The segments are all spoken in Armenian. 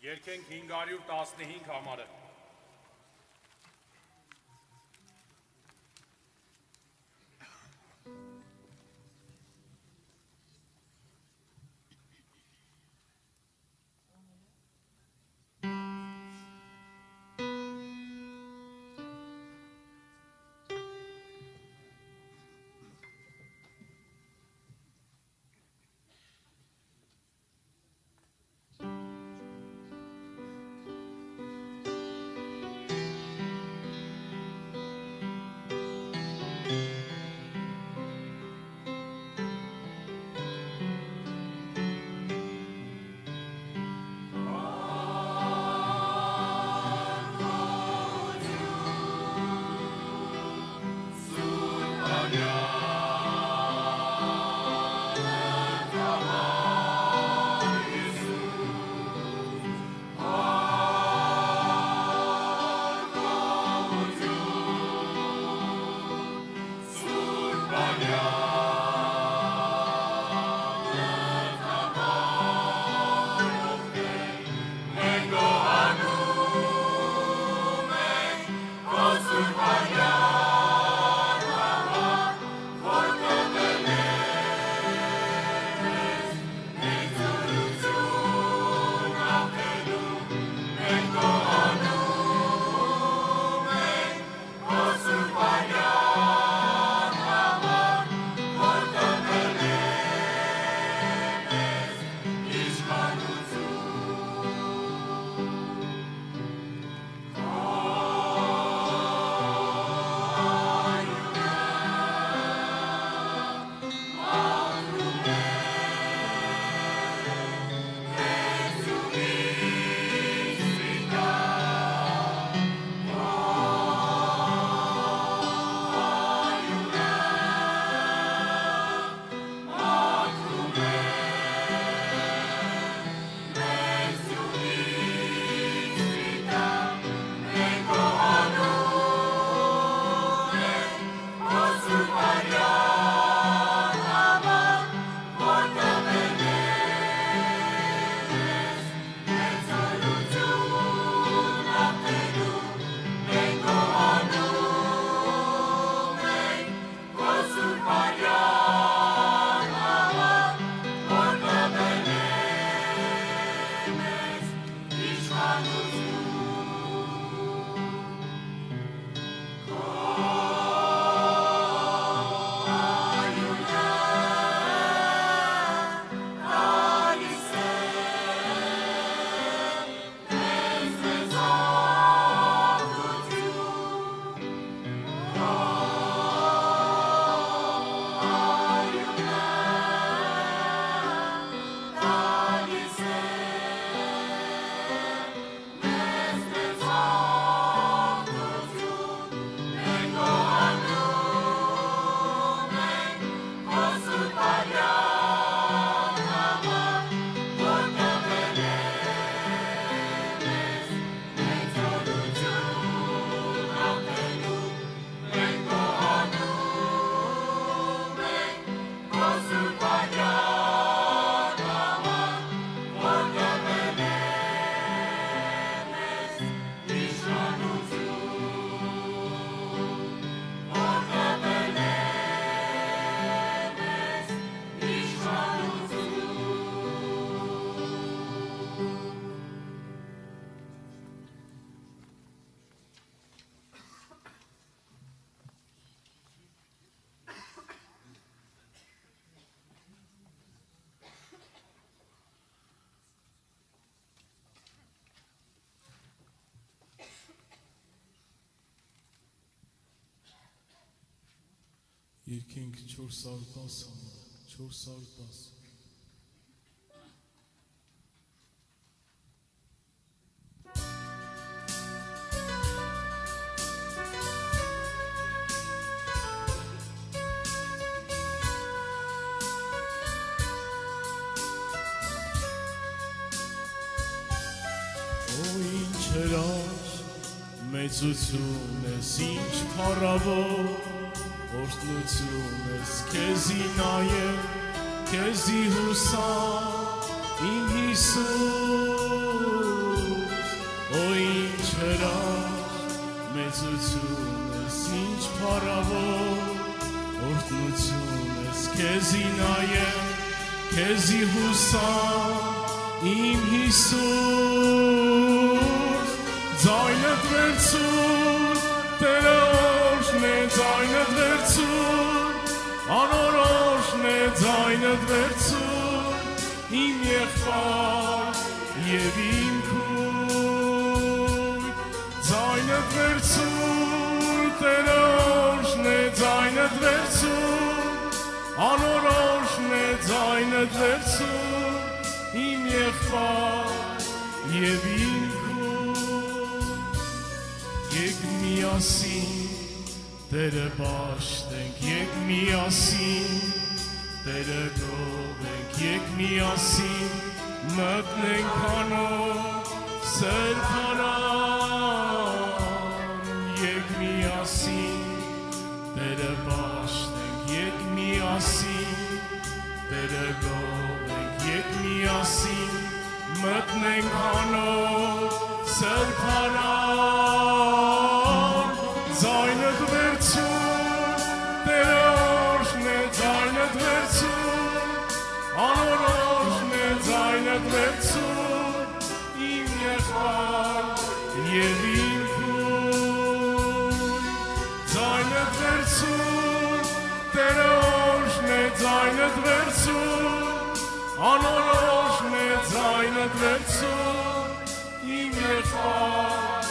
Երկենք 515 համարը։ Երկենք 410 համարը, 410 Ինչ հրաշ մեծություն ես, ինչ փառավոր Օրհնություն ես քեզի նայեմ, քեզի հուսամ, իմ Հիսուս հրաշք, մեծություն ես ինչ փառավոր, օրհնություն ես քեզի նայեմ, քեզի հուսամ, իմ Հիսուս, ձայնդ վերցուր, Տերը օրհն է ձայնդ վերցուր, անորոշն է ձայնդ վերցուր, իմ եղբայր և իմ քույր, ձայնդ վերցուր, Տերը օրհն է ձայնդ վերցուր, անորոշն է ձայնդ վերցուր, իմ եղբայր և իմ քույր, եկ միասին Տերը պաշտենք, եկ միասին Տերը գովենք, եկ միասին մտնենք հանող սրբարան, եկ միասին Տերը պաշտենք, եկ միասին Տերը գովենք, եկ միասին մտնենք հանող սրբարան, ձայնդ վերցուր, Տերը օրհն է ձայնդ վերցուր, անորոշն է ձայնդ վերցուր, իմ եղբայր և իմ քույր, ձայնդ վերցուր, Տերը օրհն է ձայնդ վերցուր, անորոշն է ձայնդ վերցուր, իմ եղբայր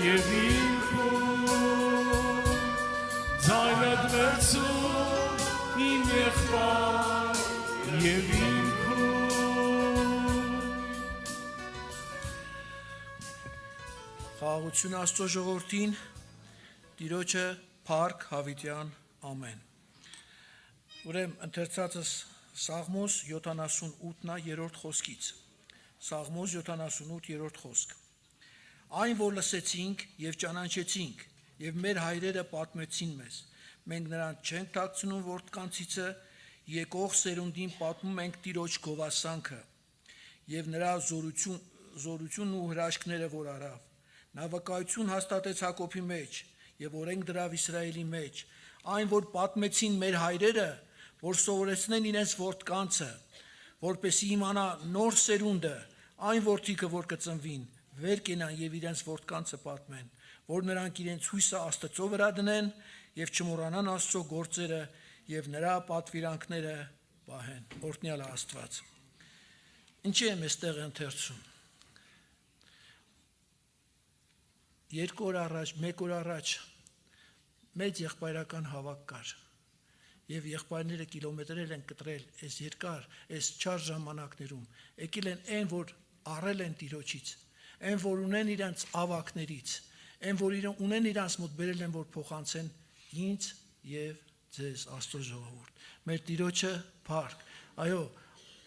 և իմ քույր, ձայնդ վերցուր, իմ եղբայր և իմ քույր։ Խաղաղություն Աստծո ժողովրդին, Տիրոջը փառք Հավիտյան, ամեն։ Ուրեմն ընթերցածս Սաղմոս 78-ն 3-րդ խոսքից։ Սաղմոս 78 3-րդ խոսք։ Այն, որ լսեցինք և ճանաչեցինք, և մեր հայրերը պատմեցին մեզ, մենք նրան չենք թաքցնում որդկանցիցը, եկող սերունդին պատմում ենք Տիրոջ գովասանքը, և նրա զորությունն ու հրաշքները, որ արավ։ Նա վկայություն հաստատեց Հակոբի մեջ, և օրենք դրավ Իսրայելի մեջ, այն, որ պատմեցին մեր հայրերը, որ սովորեցնեն իրենց որդկանցը, որպեսզի իմանա նոր սերունդը, այն որդիքը, որ կծնվին, վեր կենան և իրենց որդկանցը պատմեն, որ նրանք իրենց հույսը Աստծո վրա դնեն և չմոռանան Աստծո գործերը և նրա պատվիրանքները պահեն։ Օրհնյալ է Աստված։ Ինչի եմ այստեղ ընթերցում։ 2 օր առաջ, 1 օր առաջ մեծ եղբայրական հավաք կար և եղբայրները կիլոմետրեր են կտրել այս երկար, այս չար ժամանակներում, եկել են այն, որ առել են Տիրոջից, այն, որ ունեն իրենց ավակներից, այն, որ ունեն իրենց մոտ բերել են, որ փոխանցեն ինձ և ձեզ, Աստծո ժողովուրդ։ Մեր Տիրոջը փառք։ Այո,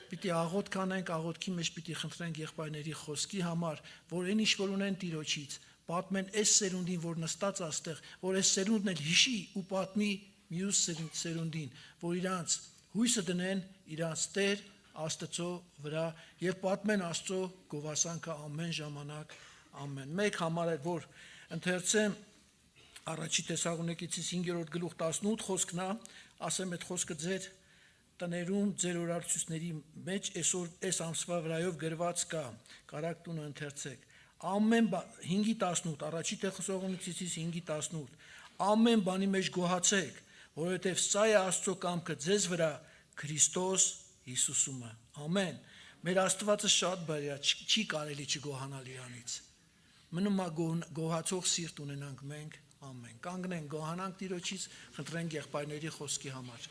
պիտի աղոթք անենք, աղոթքի մեջ պիտի խնդրենք եղբայրների խոսքի համար, որ այն ինչ որ ունեն Տիրոջից, պատմեն այս սերունդին, որ նստած աստեղ, որ այս սերունդն էլ հիշի ու պատմի մյուս սերունդին, որ իրանց հույսը դնեն իրանց Տեր Աստծո վրա և պատմեն Աստծո գովասանքը ամեն ժամանակ, ամեն։ Մեկ համար է, որ ընթերցեմ Առաջի Թեսաղոնիկեցիս 5-րդ գլուխ 18 խոսքն է, ասեմ այդ խոսքը ձեր տներում, ձեր օրացույցների մեջ այս ամսվա վրայով գրված կա, կարակ տունը ընթերցեք։ Ամեն 5:18 Առաջի Թեսաղոնիկեցիս 5:18 ամեն բանի մեջ գոհացեք, որովհետև սա է Աստծո կամքը ձեզ վրա Քրիստոս Հիսուսումը։ Ամեն։ Մեր Աստվածը շատ բարի է, չի կարելի չգոհանալ իրանից։ Մնում է գոհացող սիրտ ունենանք մենք, ամեն։ Կանգնենք, գոհանանք Տիրոջից, խնդրենք եղբայրների խոսքի համար։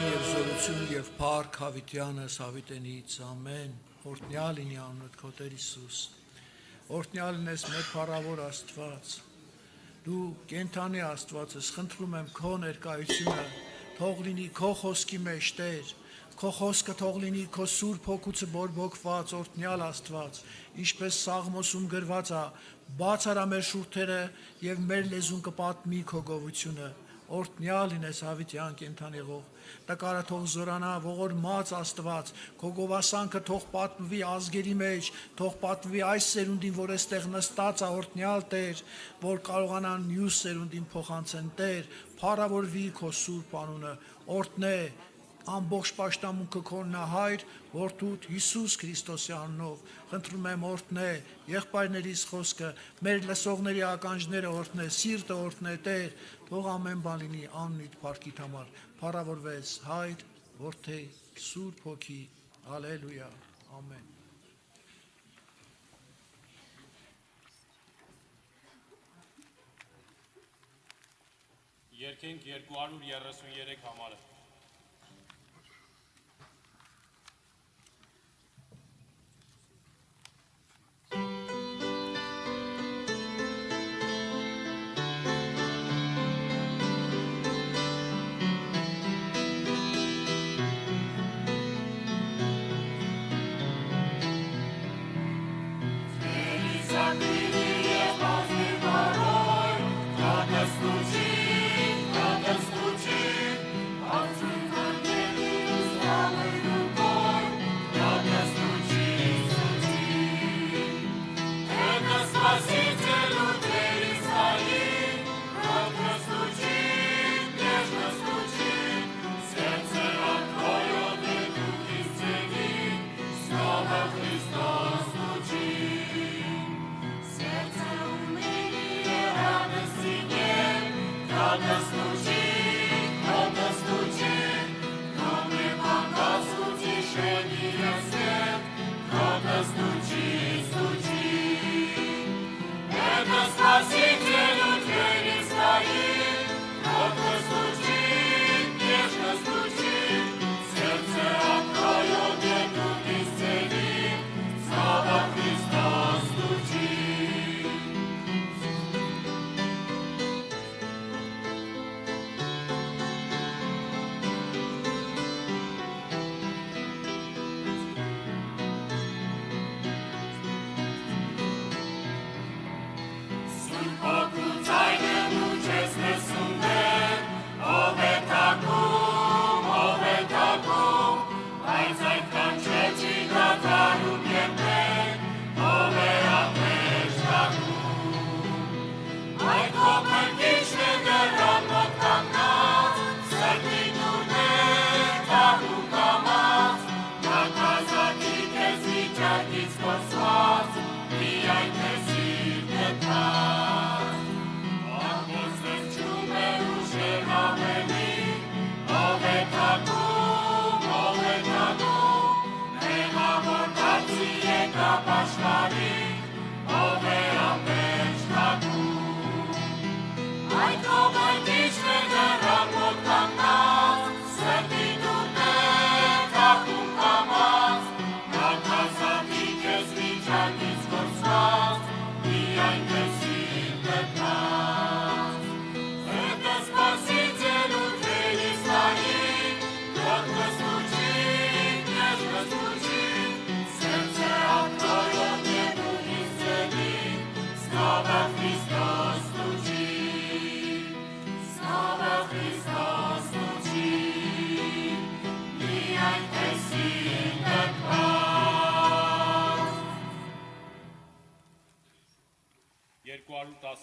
եւ զորություն եւ փառք Հավիտյանս Հավիտենից ամեն օրհնյալ լինի անունդ քո Տեր Հիսուս օրհնյալ ես մեր փառավոր Աստված դու կենթանի Աստված ես խնդրում եմ քո ներկայությունը թող լինի քո խոսքի մեջ Տեր քո խոսքը թող լինի քո սուրբ հոգուց բորբոքված օրհնյալ Աստված ինչպես Սաղմոսում գրված է բաց արա մեր շուրթերը եւ մեր լեզուն կպատմի քո գովությունը օրհնյալ լինես Հավիտյան կենթանիղող տկարը թող զորանա ողորմած Աստված քո գովասանքը թող պատմվի ազգերի մեջ թող պատմվի այս սերունդին որ այստեղ նստած է օրհնյալ Տեր որ կարողանան մյուս սերունդին փոխանցեն Տեր փառավորվի քո սուրբ անունը օրհնե ամբողջ պաշտամունքը քոնն է Հայր Որդուդ Հիսուս Քրիստոսի անունով խնդրում եմ օրհնե եղբայրներիս խոսքը մեր լսողների ականջները օրհնե սիրտը օրհնե Տեր թող ամեն բան լինի անունիդ փառքիդ համար փառավորվես Հայր Որդի Սուրբ Հոգի հալելույա ամեն Երկենք 233 համարը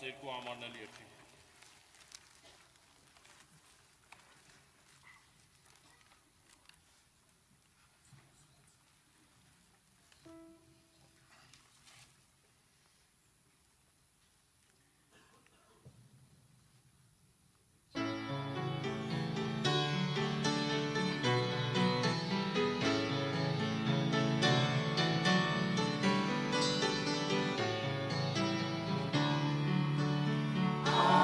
երկու համարն էլ երկրի Oh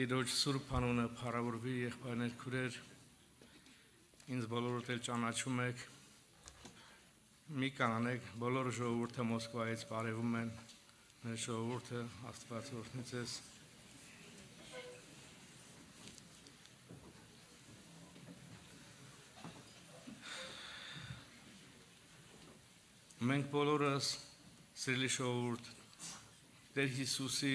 Տիրոջ Սուրբ անունը փառավորվի, եղբայրներ, քուրեր, ինձ բոլորդ էլ ճանաչում եք, մի կանանեք, բոլոր ժողովուրդը Մոսկվայից բարևում են, մեր ժողովուրդը Աստված օրհնի ձեզ։ Մենք բոլորս, սիրելի ժողովուրդ, Տեր Հիսուսի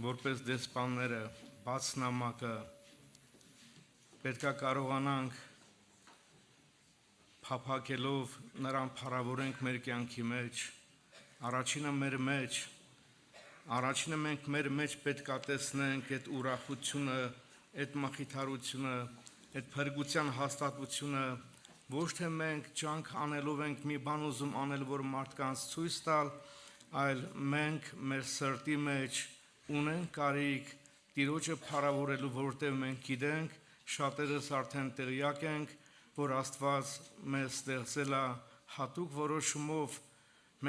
որպես դեսպանները, բաց նամակը պետք է կարողանանք փափագելով նրան փառավորենք մեր կյանքի մեջ, առաջինը մենք մեր մեջ պետք է տեսնենք այդ ուրախությունը, այդ մխիթարությունը, այդ փրկության հաստատությունը, ոչ թե մենք ջանք անելով ենք մի բան ուզում անել, որ մարդկանց ցույց տալ, այլ մենք մեր սրտի մեջ ունենք կարիք Տիրոջը փառավորելու, որովհետև մենք գիտենք, շատերս արդեն տեղյակ ենք, որ Աստված մեզ ստեղծել է հատուկ որոշումով,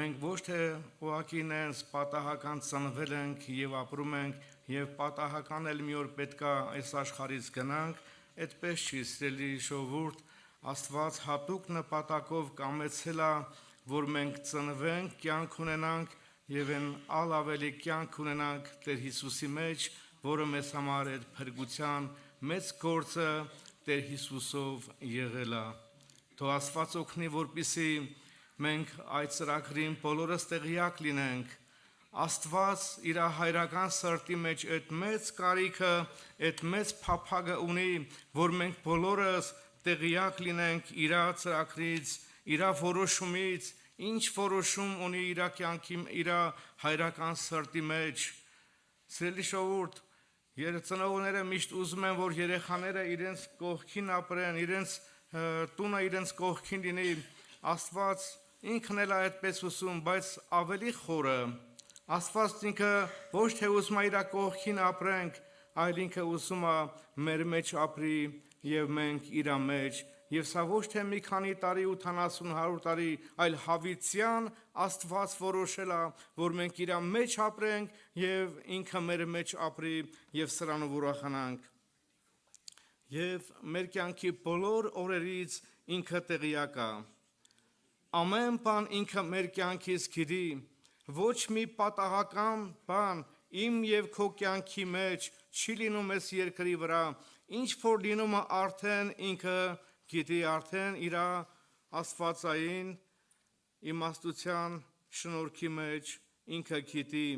մենք ոչ թե ուղղակի նենց պատահական ծնվել ենք եւ ապրում ենք եւ պատահական էլ մի օր պետքա այս աշխարհից գնանք, այդպես չի, սիրելի ժողովուրդ, Աստված հատուկ նպատակով կամեցել է, որ մենք ծնվենք, կյանք ունենանք եւ ալ ավելի կյանք ունենանք Տեր Հիսուսի մեջ, որը մեզ համար այդ փրկության մեծ գործը Տեր Հիսուսով եղել է։ Թող Աստված օգնի, որպեսզի մենք այդ ծրագրին բոլորս տեղյակ լինենք։ Աստված իր հայրական սրտի մեջ այդ մեծ կարիքը, այդ մեծ փափագը ունի, որ մենք բոլորս տեղյակ լինենք իր ծրագրից, իր որոշումից, ինչ որոշում ունի իր կյանքի, իր հայրական սրտի մեջ։ Սիրելի ժողովուրդ, ծնողները միշտ ուզում են, որ երեխաները իրենց կողքին ապրեն, իրենց տունը իրենց կողքին լինի։ Աստված ինքն էլ է այդպես ուզում, բայց ավելի խորը։ Աստված ինքը ոչ թե ուզում է իր կողքին ապրենք, այլ ինքը ուզում է մեր մեջ ապրի եւ մենք իր մեջ։ Եվ սա ոչ թե մի քանի տարի 80-100 տարի, այլ հավիտյան Աստված որոշել է, որ մենք իր մեջ ապրենք եւ ինքը մեր մեջ ապրի եւ սրանով ուրախանանք։ Եվ մեր կյանքի բոլոր օրերից ինքը տեղյակ է։ Ամեն բան ինքը մեր կյանքից գիտի, ոչ մի պատահական բան իմ եւ քո կյանքի մեջ չի լինում այս երկրի վրա, ինչ որ լինում է արդեն ինքը գիտի, արդեն իր աստվածային իմաստության շնորհքի մեջ ինքը գիտի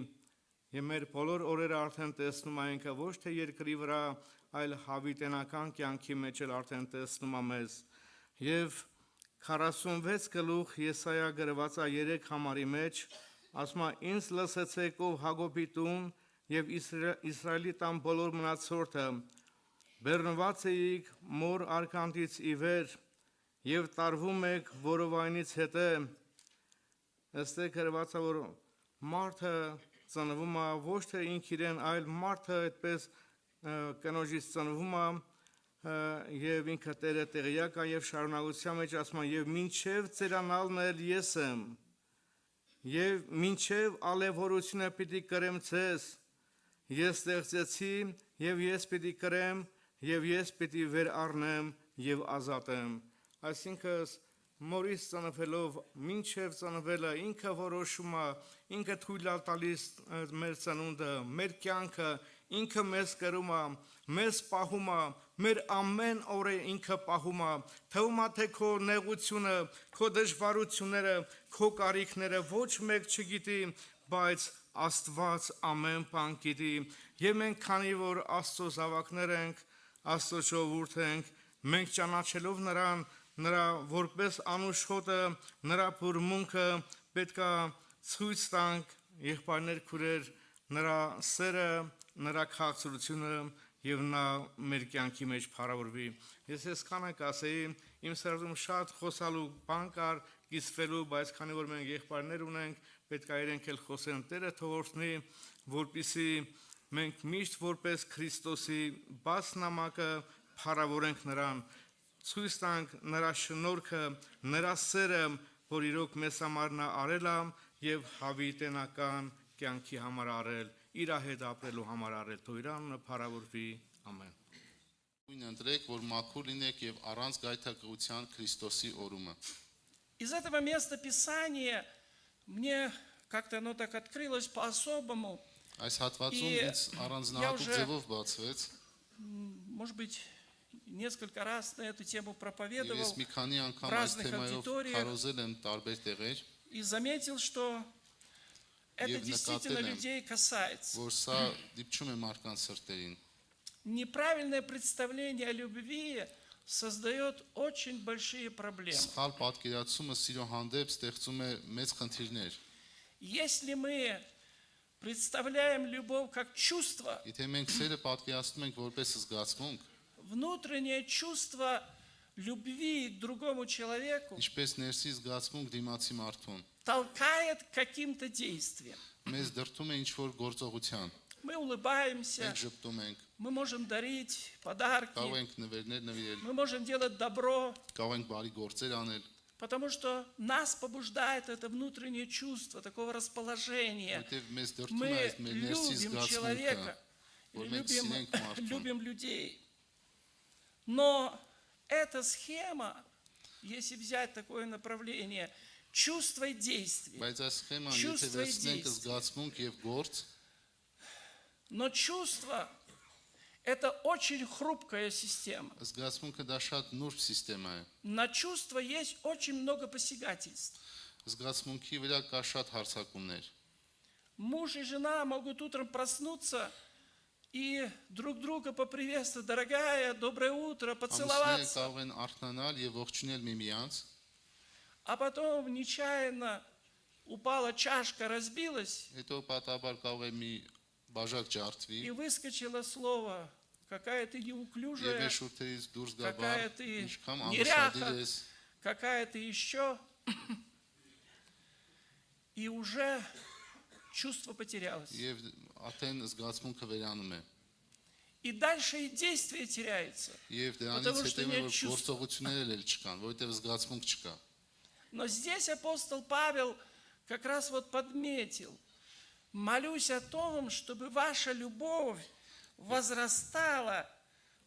եւ մեր բոլոր օրերը արդեն տեսնում ենք ոչ թե երկրի վրա, այլ հավիտենական կյանքի մեջ էլ արդեն տեսնում է մեզ։ Եվ 46 գլուխ Եսայա գրված է 3 համարի մեջ, ասում է. «Ինձ լսեցեք, ով Հակոբի տուն եւ Իսրայելի տան բոլոր մնացորդը, բեռնված էիք մոր արքանդից ի վեր եւ տարվում եք որովայնից հետը»։ Այստեղ գրված է, որ մարդը ծնվում է ոչ թե ինք իրեն, այլ մարդը այդպես կնոջից ծնվում է եւ ինքը Տերը տեղյակ է եւ շարունակության մեջ ասում է. «Եվ մինչեւ ծերանալն էլ ես եմ, եւ մինչեւ ալեվորությունը պիտի կրեմ ձեզ, ես ստեղծեցի եւ ես պիտի կրեմ եւ ես պիտի վեր առնեմ եւ ազատեմ»։ Այսինքն մորից ծնվելով մինչև ծնվելը ինքը որոշում է, ինքը թույլ է տալիս մեր ծնունդը, մեր կյանքը, ինքը մեզ կրում է, մեզ պահում է, մեր ամեն օրը ինքը պահում է, թվում է թե քո նեղությունը, քո դժվարությունները, քո կարիքները ոչ մեկ չգիտի, բայց Աստված ամեն բան գիտի։ Եվ մենք քանի որ Աստծո զավակներ ենք, Աստծո ժողովուրդ ենք, մենք ճանաչելով նրան, նրա որպես անուշոտը, նրա բուրմունքը պետքա ցույց տանք, եղբայրներ, քուրեր, նրա սերը, նրա քաղցրությունը եւ նա մեր կյանքի մեջ փառավորվի։ Ես այսքանը կասեի, իմ սրտում շատ խոսալու բան կար, կիսվելու, բայց քանի որ մենք եղբայրներ ունենք, պետք է իրենք էլ խոսեն, Տերը թողորցնի, որպեսզի մենք միշտ որպես Քրիստոսի բաց նամակը փառավորենք նրան, ցույց տանք նրա շնորհքը, նրա սերը, որ իրոք մեզ համար նա արել է եւ հավիտենական կյանքի համար արել։ իր հետ ապրելու համար արել թող իր անունը փառավորվի ամեն Ույն ընտրեք, որ մաքուր լինեք եւ առանց գայթակղության Քրիստոսի օրումը։ Из этого места Писания мне как-то оно так открылось по-особому. Այս հատվածում И ինձ я առանձնահատուկ уже- ձևով բացվեց, Может быть, несколько раз на эту тему եւ проповедовал ես մի քանի անգամ в այս разных թեմայով аудиториях քարոզել եմ տարբեր տեղեր, и заметил, что это Եվ действительно նկատել եմ, людей касается. որ սա դիպչում է մարդկանց սրտերին։ Неправильное представление о любви создает очень большие проблемы. Սխալ պատկերացումը սիրո հանդեպ ստեղծում է մեծ խնդիրներ։ Если мы представляем любовь как чувство, Եթե մենք սերը պատկերացնում ենք որպես զգացմունք, внутреннее чувство любви к другому человеку ինչպես ներսի զգացմունք դիմացի մարդուն, толкает к каким-то действиям. մեզ դրդում է ինչ-որ գործողության։ Мы улыбаемся, Մենք ժպտում ենք, мы можем дарить կարող подарки, ենք նվերներ նվիրել, мы можем делать добро, կարող ենք բարի գործեր անել, потому что нас побуждает это внутреннее чувство, такого расположения. որտեղ մեզ դրդում է Мы այս մեր ներսի любим զգացմունքը, человека, որ или մենք սիրենք մարդուն։ любим людей. Но эта схема, если взять такое направление, чувство и действие, Բայց այս սխեման, եթե Чувство и վերցնենք действие. զգացմունք եւ գործ, но чувство – это очень хрупкая система. զգացմունքը դա շատ նուրբ համակարգ է։ На чувство есть очень много посягательств. Զգացմունքի վրա կա շատ հարցակումներ։ Муж и жена могут утром проснуться и друг друга поприветствовать, дорогая, доброе утро, Ամուսինները поцеловаться, կարող են արթնանալ եւ ողջունել միմյանց, а потом нечаянно упала чашка, разбилась, հետո պատահաբար կարող է մի բաժակ ջարդվի и выскочило слово, какая ты եւ неуклюжая, է շուրթերից դուրս գա какая բառ, ты ինչքան неряха, անուշադիր ես, какая ты еще. И уже чувство потерялось. եւ արդեն զգացմունքը վերանում է։ И дальше и действие теряется. Եվ դրանից Потому что հետո нет որ чувств. գործողություններ էլ չկան, որովհետեւ զգացմունք չկա։ Но здесь апостол Павел как раз вот подметил: молюсь о том, чтобы ваша любовь возрастала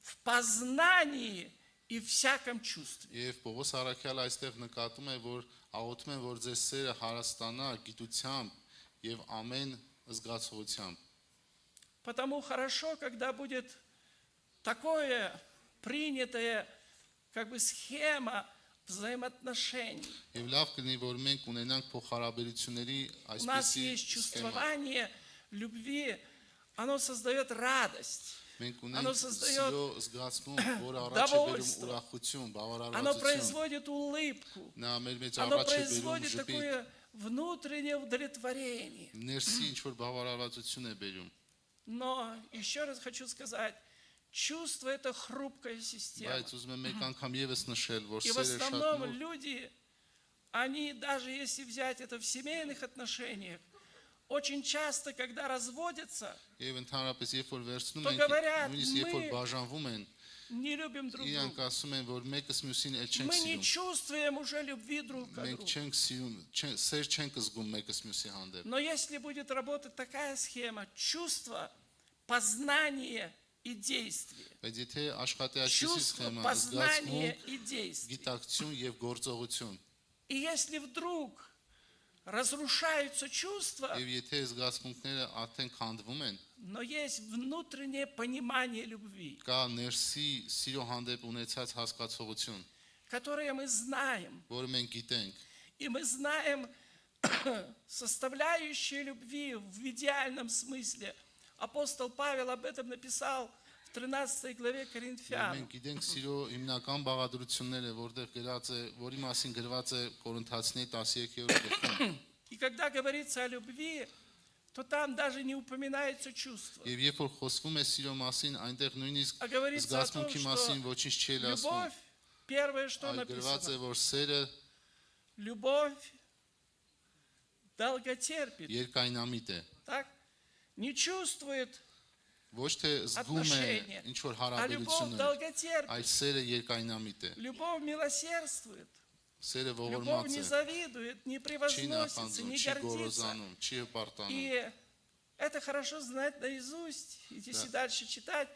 в познании и всяком чувстве. Եվ Պողոս Արաքյալը այստեղ նկատում է, որ աղոթում են, որ ձեր սերը հարստանա գիտությամբ եւ ամեն զգացողությամբ։ Потому хорошо, когда будет такое принятое, как бы схема взаимоотношений. Եվ լավ կլինի, որ մենք ունենանք փոխհարաբերությունների У нас այսպիսի есть սխեմա։ чувствование любви, оно создает радость, Մենք Оно ունենք создает սիրո զգացմունք, որ առաջ է բերում довольство. ուրախություն, оно բավարարվածություն։ производит улыбку, Նա մեր մեջ оно առաջ է բերում производит ժպիտ, такое внутреннее удовлетворение. ներսի ինչ որ բավարարվածություն է բերում։ Но еще раз хочу сказать, чувство – это хрупкая система. Բայց ուզում եմ մեկ անգամ եւս нշել, որ И в սերը շատ основном նոր люди, они даже если взять это в семейных отношениях, очень часто, когда разводятся, եւ ընդհանրապես երբ որ վերցնում То ենք, говорят, նույնիսկ երբ որ мы բաժանվում են, не любим друг իրանք друга. ասում են, որ մեկս մյուսին էլ չենք Мы не սիրում։ чувствуем уже любви друг к Մենք другу. չենք սիրում, սեր չենք զգում մեկս մյուսի հանդեպ։ Но если будет работать такая схема, чувство, познание и действие. Բայց եթե աշխատի այսպիսի Чувство, սխեմա, познание զգացմունք, и действие. գիտակցություն եւ գործողություն, И если вдруг разрушаются чувства, եւ եթե զգացմունքները արդեն քանդվում են, но есть внутреннее понимание любви, կա ներսի սիրո հանդեպ ունեցած հասկացողություն, которое мы знаем. որը մենք գիտենք, И мы знаем составляющие любви в идеальном смысле. Апостол Павел об этом написал в 13 главе Որ Коринфянам. մենք գիտենք սիրո հիմնական բաղադրությունները, որտեղ գրած է, որի մասին գրված է Կորինթացիների 13-րդ գլխում։ И когда говорится о любви, то там даже не упоминается чувство. Եվ երբ որ խոսվում է սիրո մասին, այնտեղ նույնիսկ А говорится о том, զգացմունքի что մասին ոչինչ չի ասվում։ любовь, первое, что Այլ գրված է, написано, որ սերը любовь долготерпит, երկայնամիտ է, так? Не чувствует, ոչ թե զգում է отношения, ինչ որ а любовь հարաբերություններ, долготерпит, այլ սերը երկայնամիտ է, любовь милосердствует, սերը любовь ողորմած не է, завидует, не չի превозносится, նախանձում, не չի гордится. գոռոզանում, չի հպարտանում։ И это хорошо знать наизусть, и если дальше читать,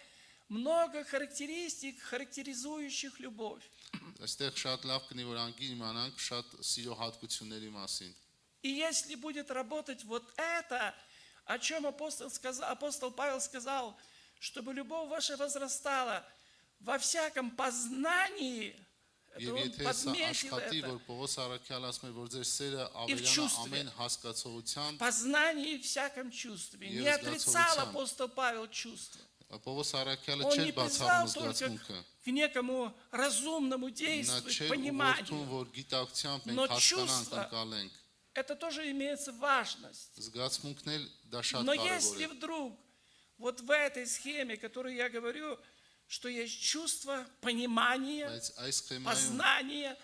много характеристик, характеризующих любовь. Այստեղ շատ լավ կնի որ անգին իմանանք շատ սիրո հատկությունների մասին։ И если будет работать вот это, о чем апостол Павел сказал, чтобы любовь ваша возрастала во всяком познании, это Եվ он եթե սա подметил աշխատի, это, որ Պողոս Արաքյալը ասում է, որ ձեր սերը И в ավելանա чувстве. ամեն հասկացողությամբ, познании и всяком чувстве. Не Евс отрицал Гацовицян. апостол Павел чувства. Պողոս Արաքյալը Он չէր не բացառում призвал только զգացմունքը։ к некому разумному Նա действию, չէր пониманию. ուղղորդում, որ գիտակցությամբ Но մենք հասկանանք, чувство- ընկալենք։ Это тоже имеется важность. Զգացմունքն էլ դա շատ Но կարևոր если է։ вдруг вот в этой схеме, которую я говорю, что есть чувство, понимание, Բայց այս սխեմայում познание,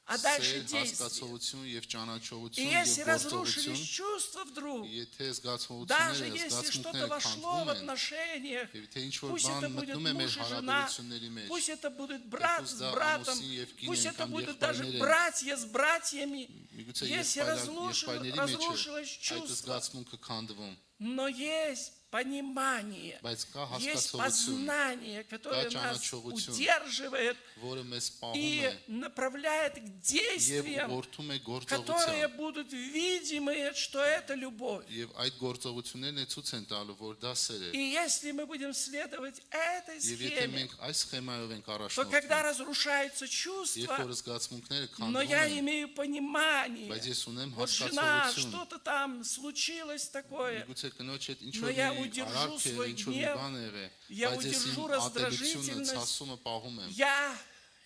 а дальше սեր, действие. հասկացողություն եւ И ճանաչողություն если եւ разрушились գործողություն, чувства вдруг, եթե даже զգացողությունները, если что-то զգացմունքները вошло в քանդվում են, отношениях, եւ եթե ինչ-որ пусть это բան будет մտնում է մեր муж и жена, հարաբերությունների մեջ, пусть это будет брат пусть с да братом, ամուսին եւ կին пусть են, это կամ будут даже եղբայրներ են, братья с братьями, միգուցե если եղբայրների մեջ է разрушилось այդ чувство, զգացմունքը քանդվում, но есть понимание, բայց կա есть հասկացողություն, познание, которое Да, нас ճանաչողություն, удерживает որը մեզ պահում и է направляет к եւ действиям, ուղղորդում է которые գործողության։ будут видимые, что это любовь. Եվ այդ գործողություններն է ցույց են տալու, որ դա սեր է։ И если мы будем следовать этой Եվ եթե схеме, մենք այս սխեմայով ենք то когда առաջնորդվում, разрушаются երբ чувства, որ զգացմունքները но քանդվում я են, имею понимание, բայց ես ունեմ вот жена, հասկացողություն, что-то там случилось такое, միգուցե կնոջ հետ ինչ Но որ я մի удержу արարք է, свой ինչ որ մի гнев, բան է եղել, я բայց ես удержу իմ ատելությունը, раздражительность, ցասումը պահում եմ։ я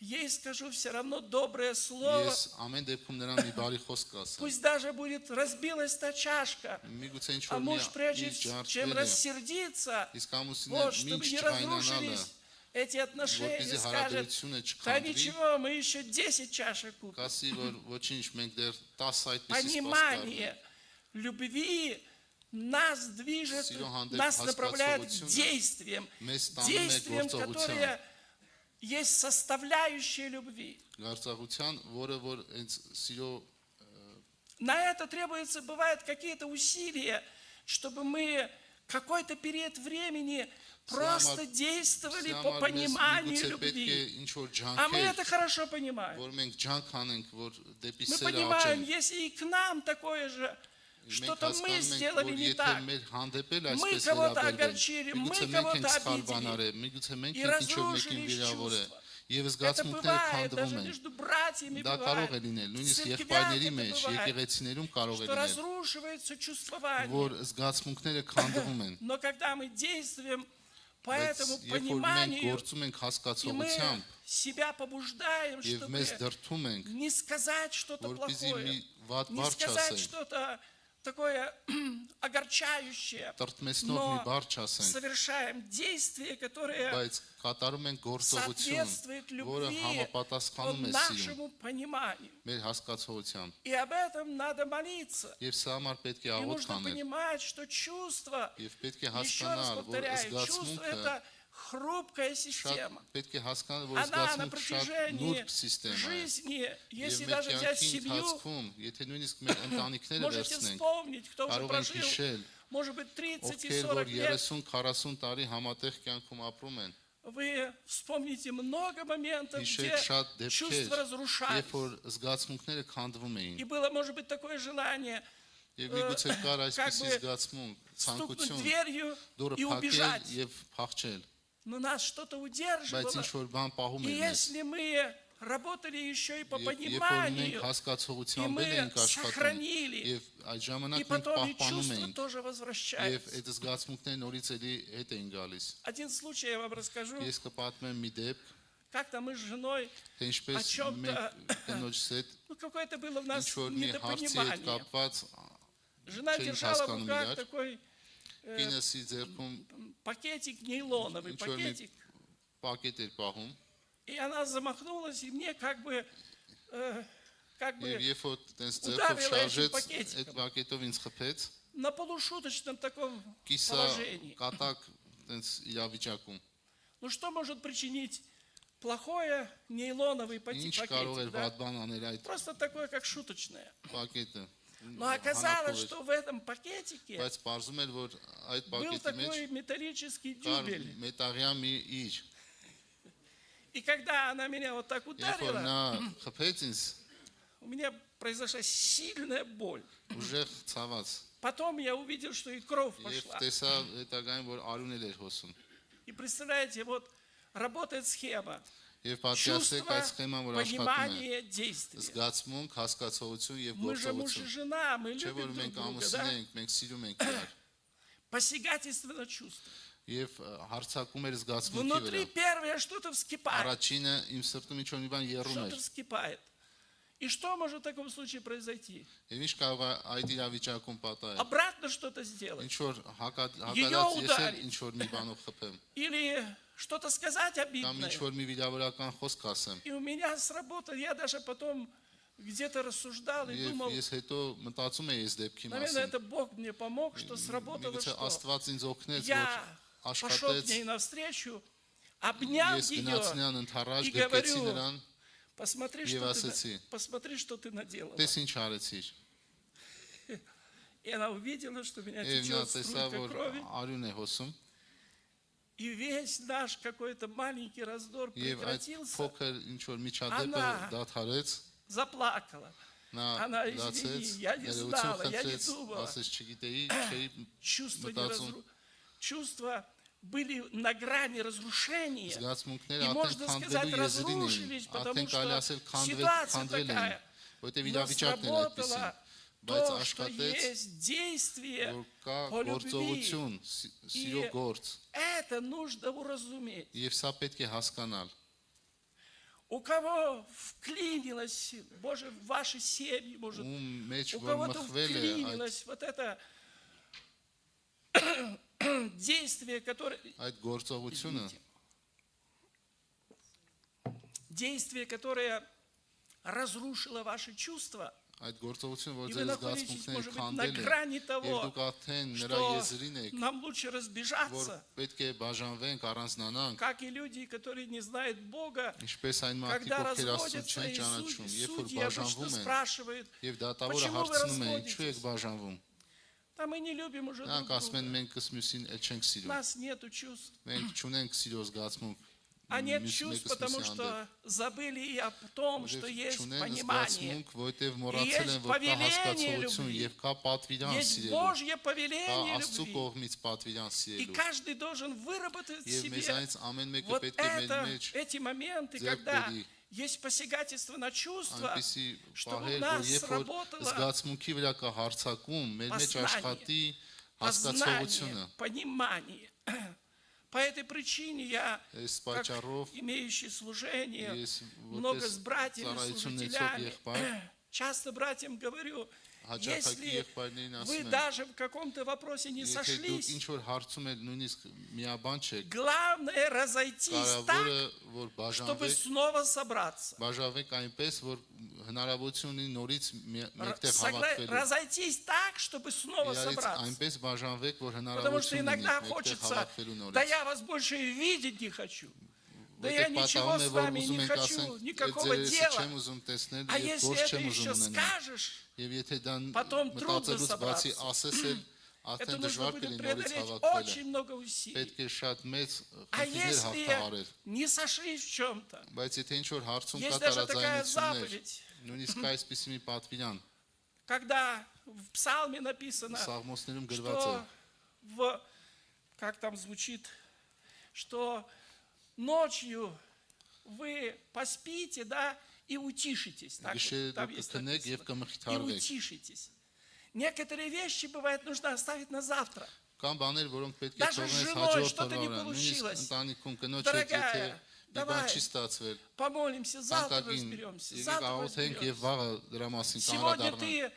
ей скажу все равно доброе слово, Ես ամեն դեպքում նրան մի բարի խոսք կասեմ։ пусть даже будет разбилась та чашка, Միգուցե ինչ а որ մի муж прежде ինչ чем ջարդվել է, рассердиться, իսկ ամուսինը вот, чтобы մինչ не չկայանալը, разрушились эти отношения, որպեսզի скажет, հարաբերությունը да չքանդվի, ничего, мы еще 10 чашек купим. կասի որ ոչինչ մենք դեռ 10 այդպեսի սպասկար։ Понимание любви нас движет, Սիրո հանդեպ нас направляет к հասկացողությունը действиям, մեզ տանում է действиям, գործողության, которые есть составляющие любви. Գարծաղության, որը որ հենց սիրո На это требуется, бывают какие-то усилия, чтобы мы какой-то период времени просто действовали по пониманию պետք է любви. ինչ որ А мы ջանքեր, это хорошо понимаем. որ մենք ջանք անենք, որ դեպի Мы սերը понимаем, աճենք։ если и к нам такое же, Մենք что-то мы հասկանում ենք, сделали որ не եթե так, մեր հանդեպ էլ Мы այսպես кого-то վերաբերվեն, огорчили, мы միգուցե մենք кого-то ենք սխալ обидели. բան արել, միգուցե մենք И ենք ինչ որ մեկին разрушились վիրավորել, чувства. եւ Это զգացմունքները бывает, даже քանդվում են։ между братьями Դա կարող է бывает. լինել, В նույնիսկ церквях եղբայրների это մեջ, бывает, եկեղեցիներում կարող է что լինել, разрушивается чувствование. որ զգացմունքները քանդվում են։ Но когда мы действуем по Բայց этому երբ որ մենք пониманию, գործում ենք и мы հասկացողությամբ себя побуждаем, եւ մեզ чтобы դրթում ենք, не сказать что-то որպեսզի մի плохое, վատ не բառ сказать չասենք, что-то такое огорчающее, տրտմեցնող մի но բառ չասենք, совершаем действия, которые բայց կատարում ենք գործողություն, соответствуют որը любви համապատասխանում է սիրուն, нашему пониманию. մեր հասկացողությամբ։ И об этом надо молиться. Եվ սա համար պետք է И աղոթ нужно անել, понимать, что чувство, եւ պետք է еще раз հասկանալ, որ повторяю, чувство զգացմունքը это хрупкая շատ система. պետք է հասկանալ, որ Она на զգացմունքը շատ протяжении նուրբ սիստեմա է։ жизни, Եվ если մեր даже взять կյանքի семью, ընթացքում, եթե նույնիսկ մեր ընտանիքները можете վերցնենք, вспомнить, кто уже կարող ենք прожил, հիշել, может быть, 30 и ովքեր 40 որ лет, 30-40 տարի համատեղ кյանքում ապրում են, вы вспомните много моментов, где հիշեք շատ դեպքեր, чувства разрушались. երբ որ զգացմունքները քանդվում էին, И было, может быть, такое желание եւ միգուցե կար как այսպիսի бы զգացմունք, стукнуть ցանկություն, дверью դուրը и փակել убежать. եւ փախչել, Но нас что-то բայց удерживало. ինչ որ бан պահում И էր մեզ։ если мы работали еще и по Երբ որ մենք пониманию, հասկացողությամբ и мы էլ ենք աշխատում сохранили, եւ այդ и ժամանակ մենք потом и պահպանում чувства ենք тоже եւ возвращаются. այդ զգացմունքները норից էլի հետ էին գալիս։ Один случай я вам расскажу. Ես կպատմեմ մի դեպք, Как-то мы с женой, թե ինչպես О чём-то- մենք կնոջս հետ ну какое-то было в нас ինչ որ մի հարցի հետ недопонимание. կապված Жена Что-нибудь держала в рассказывал руках мне, да? такой կինեսի ձեռքում пакетик нейлоновый, Ничего не- пакетик. պակետ էր պահում И она замахнулась, и мне как бы եւ երբ որ տես ձեռքով Ուդավել է շարժեց, պակետիկը։ այդ պակետով ինձ խփեց, на полушуточном таком կիսա положении. կատակ տես իրավիճակում։ Ну что может причинить плохое нейлоновый Ինչ пакетик? կարող էր да? վատ բան անել այդ Просто такое, как шуточное. պակետը։ Но оказалось, հանակով էր, что в этом пакетике բայց բարձում էր, որ այդ был պակետի մեջ такой металлический կար дюбель. մետաղյա մի իր։ И когда она меня вот так Երբ որ ударила, նա խփեց ինձ, у меня произошла сильная боль. ուժեղ ցաված։ Потом я увидел, что и кровь Եվ пошла. տեսա հետագային, որ արյուն էր հոսում։ И представляете, вот работает схема. Եվ պատկերացրեք Чувство, այդ սխեման, որ աշխատում է։ понимание, действие. Զգացմունք, հասկացողություն եւ Мы же муж и գործողություն։ жена, мы Չէ՞ որ любим մենք друг друга, ամուսին да? ենք, մենք սիրում ենք իրար։ Посягательство на чувства. Եվ հարցակում էր զգացմունքի Внутри վրա։ первое что-то вскипает. Առաջինը իմ сրտում ինչ-որ մի բան երում Что-то էր։ вскипает. И что может в таком случае произойти? Եվ ինչ կարող է այդ իրավիճակում պատահել։ Обратно что-то сделать. Ինչ որ հակադարձ Ее ես էլ ударить. ինչ որ մի բանով խփեմ, Или что-то сказать կամ обидное. ինչ որ մի վիրավորական խոսք ասեմ։ И у меня сработало, я даже потом где-то рассуждал и Եվ думал, ես հետո мտածում եմ ես դեպքի наверное, մասին։ это Бог мне помог, что сработало, Միգուցե что Աստված ինձ օգնեց, որ я пошел к աշխատեց, ней навстречу, обнял ես գնացի ее, նրան ընթառաջ, и գրկեցի говорю, նրան, посмотри, Евасыци. что ты наделала. տես ինչ արեցիր։ И она увидела, что у меня Եվ նա течет տեսա, струйка որ крови, արյուն է հոսում, и весь наш какой-то маленький раздор եւ այդ прекратился, փոքր ինչ որ միջադեպը Անա. դադարեց, заплакала. նա Անա, դացեց, извини, я не ներողություն знала, я не խնդրեց, думала. ասեց չգիտեի, չէի Чувства, մտածում, чувства были на грани разрушения. զգացմունքները И արդեն можно քանդվելու сказать, եզրին разрушились, էին, потому արդեն կարելի что ասել ситуация քանդվել էին, такая. որտեղ Но իրավիճակն էր այդպեսին, сработало բայց то, что աշխատեց, есть действие որ կա по любви. գործողություն, սիրո գործ, Это нужно уразуметь. եւ սա պետք է հասկանալ։ У кого вклинилось, Боже, в ваши семьи, может, Ում մեջ у որ кого-то մխվել է այդ вклинилось вот это действие, которое разрушило ваши чувства, այդ գործողությունը, որ и вы ձեր находитесь, զգացմունքները может быть, на քանդել են, грани եւ того, դուք արդեն նրա что եզրին եք, нам лучше որ разбежаться, պետք է բաժանվենք, առանձնանանք, как и люди, которые не знают Бога, ինչպես այն մարդիկ, когда ովքեր Աստծուն разводятся, չեն и ճանաչում, երբ որ судьи обычно բաժանվում են, спрашивают, եւ դատավորը Почему вы հարցնում է, разводитесь? ինչու եք բաժանվում։ да мы не любим уже друг Նրանք ասում են, друга, մենք կսմյուսին էլ չենք у սիրում։ нас нету чувств. Մենք չունենք սիրո զգացմունք։ А нет մյուս чувств, մեկը потому սմյուսի հանդեպ։ что забыли и о том, что Որովհետև есть չունեն понимание, զգացմունք, որովհետև մոռացել են, есть որ կա повеление հասկացողություն любви, եւ կա պատվիրան есть սիրելու։ Божье Կա повеление Աստծո любви. կողմից պատվիրան И սիրելու։ каждый должен выработать в Եվ себе մեզանից ամեն մեկը вот պետք է մեր это, մեջ эти моменты, ձեռք когда բերի есть посягательство на чувства, այնպեսի чтобы у պահեր, որ нас երբ որ сработало զգացմունքի վրա կա հարցակում, մեր մեջ Познание. աշխատի познание, հասկացողությունը։ понимание. По этой причине я, Այս как պատճառով имеющий служение, ես много որպես с братьями, ծառայություն ունեցող служителями, եղբայր, часто братьям говорю, հաճախակի если եղբայրներին вы ասում եմ, даже в каком-то вопросе не եթե դուք сошлись, ինչ որ հարցում եք, նույնիսկ միաբան չեք, главное разойтись կարևորը так, որ чтобы բաժանվեք, снова собраться. բաժանվեք այնպես, որ հնարավորություն ունի нորից մեկտեղ հավաքվելու։ Разойтись так, чтобы снова Իրարից собраться. այնպես բաժանվեք, որ Потому что հնարավորություն ունի иногда մեկտեղ хочется, հավաքվելու да նորից։ я вас больше и видеть не хочу. Да Որտեղ я ничего պատահում է, с որ вами ուզում не ենք хочу, ասենք, никакого ձեր дела. չեմ ուզում տեսնել, А եւ если ոչ это չեմ еще ուզում ունենալ։ скажешь, Եվ եթե դա Потом трудно մտածելուց բացի собраться. ասես էլ, это արդեն нужно դժվար будет կլինի նորից преодолеть հավաքվելը։ очень много усилий. Պետք է շատ մեծ А խնդիրներ если հաղթահարել։ не сошлись в чем-то, Բայց եթե ինչ որ հարցում կա есть даже такая տարաձայնություններ, заповедь, նույնիսկ այսպիսի մի պատվիրան, когда в псалме написано, Սաղմոսներում գրված է, что как там звучит, что ночью вы поспите, да, и утишитесь. Так вот, գիշերը там դուք есть կքնեք եւ написано. И կմխիթարվեք։ утишитесь. Некоторые вещи, бывает, нужно оставить на завтра. Կան բաներ, որոնք պետք է Даже с թողնես женой հաջորդ что-то не օրվան, նույնիսկ получилось. ընտանիքում կնոջ հետ, եթե Дорогая, մի բան давай, չի ստացվել, помолимся, завтра Տանկագին, разберемся. եկեք Завтра աղոթենք եւ разберемся. վաղը դրա մասին Сегодня կհանդարնանք։ ты,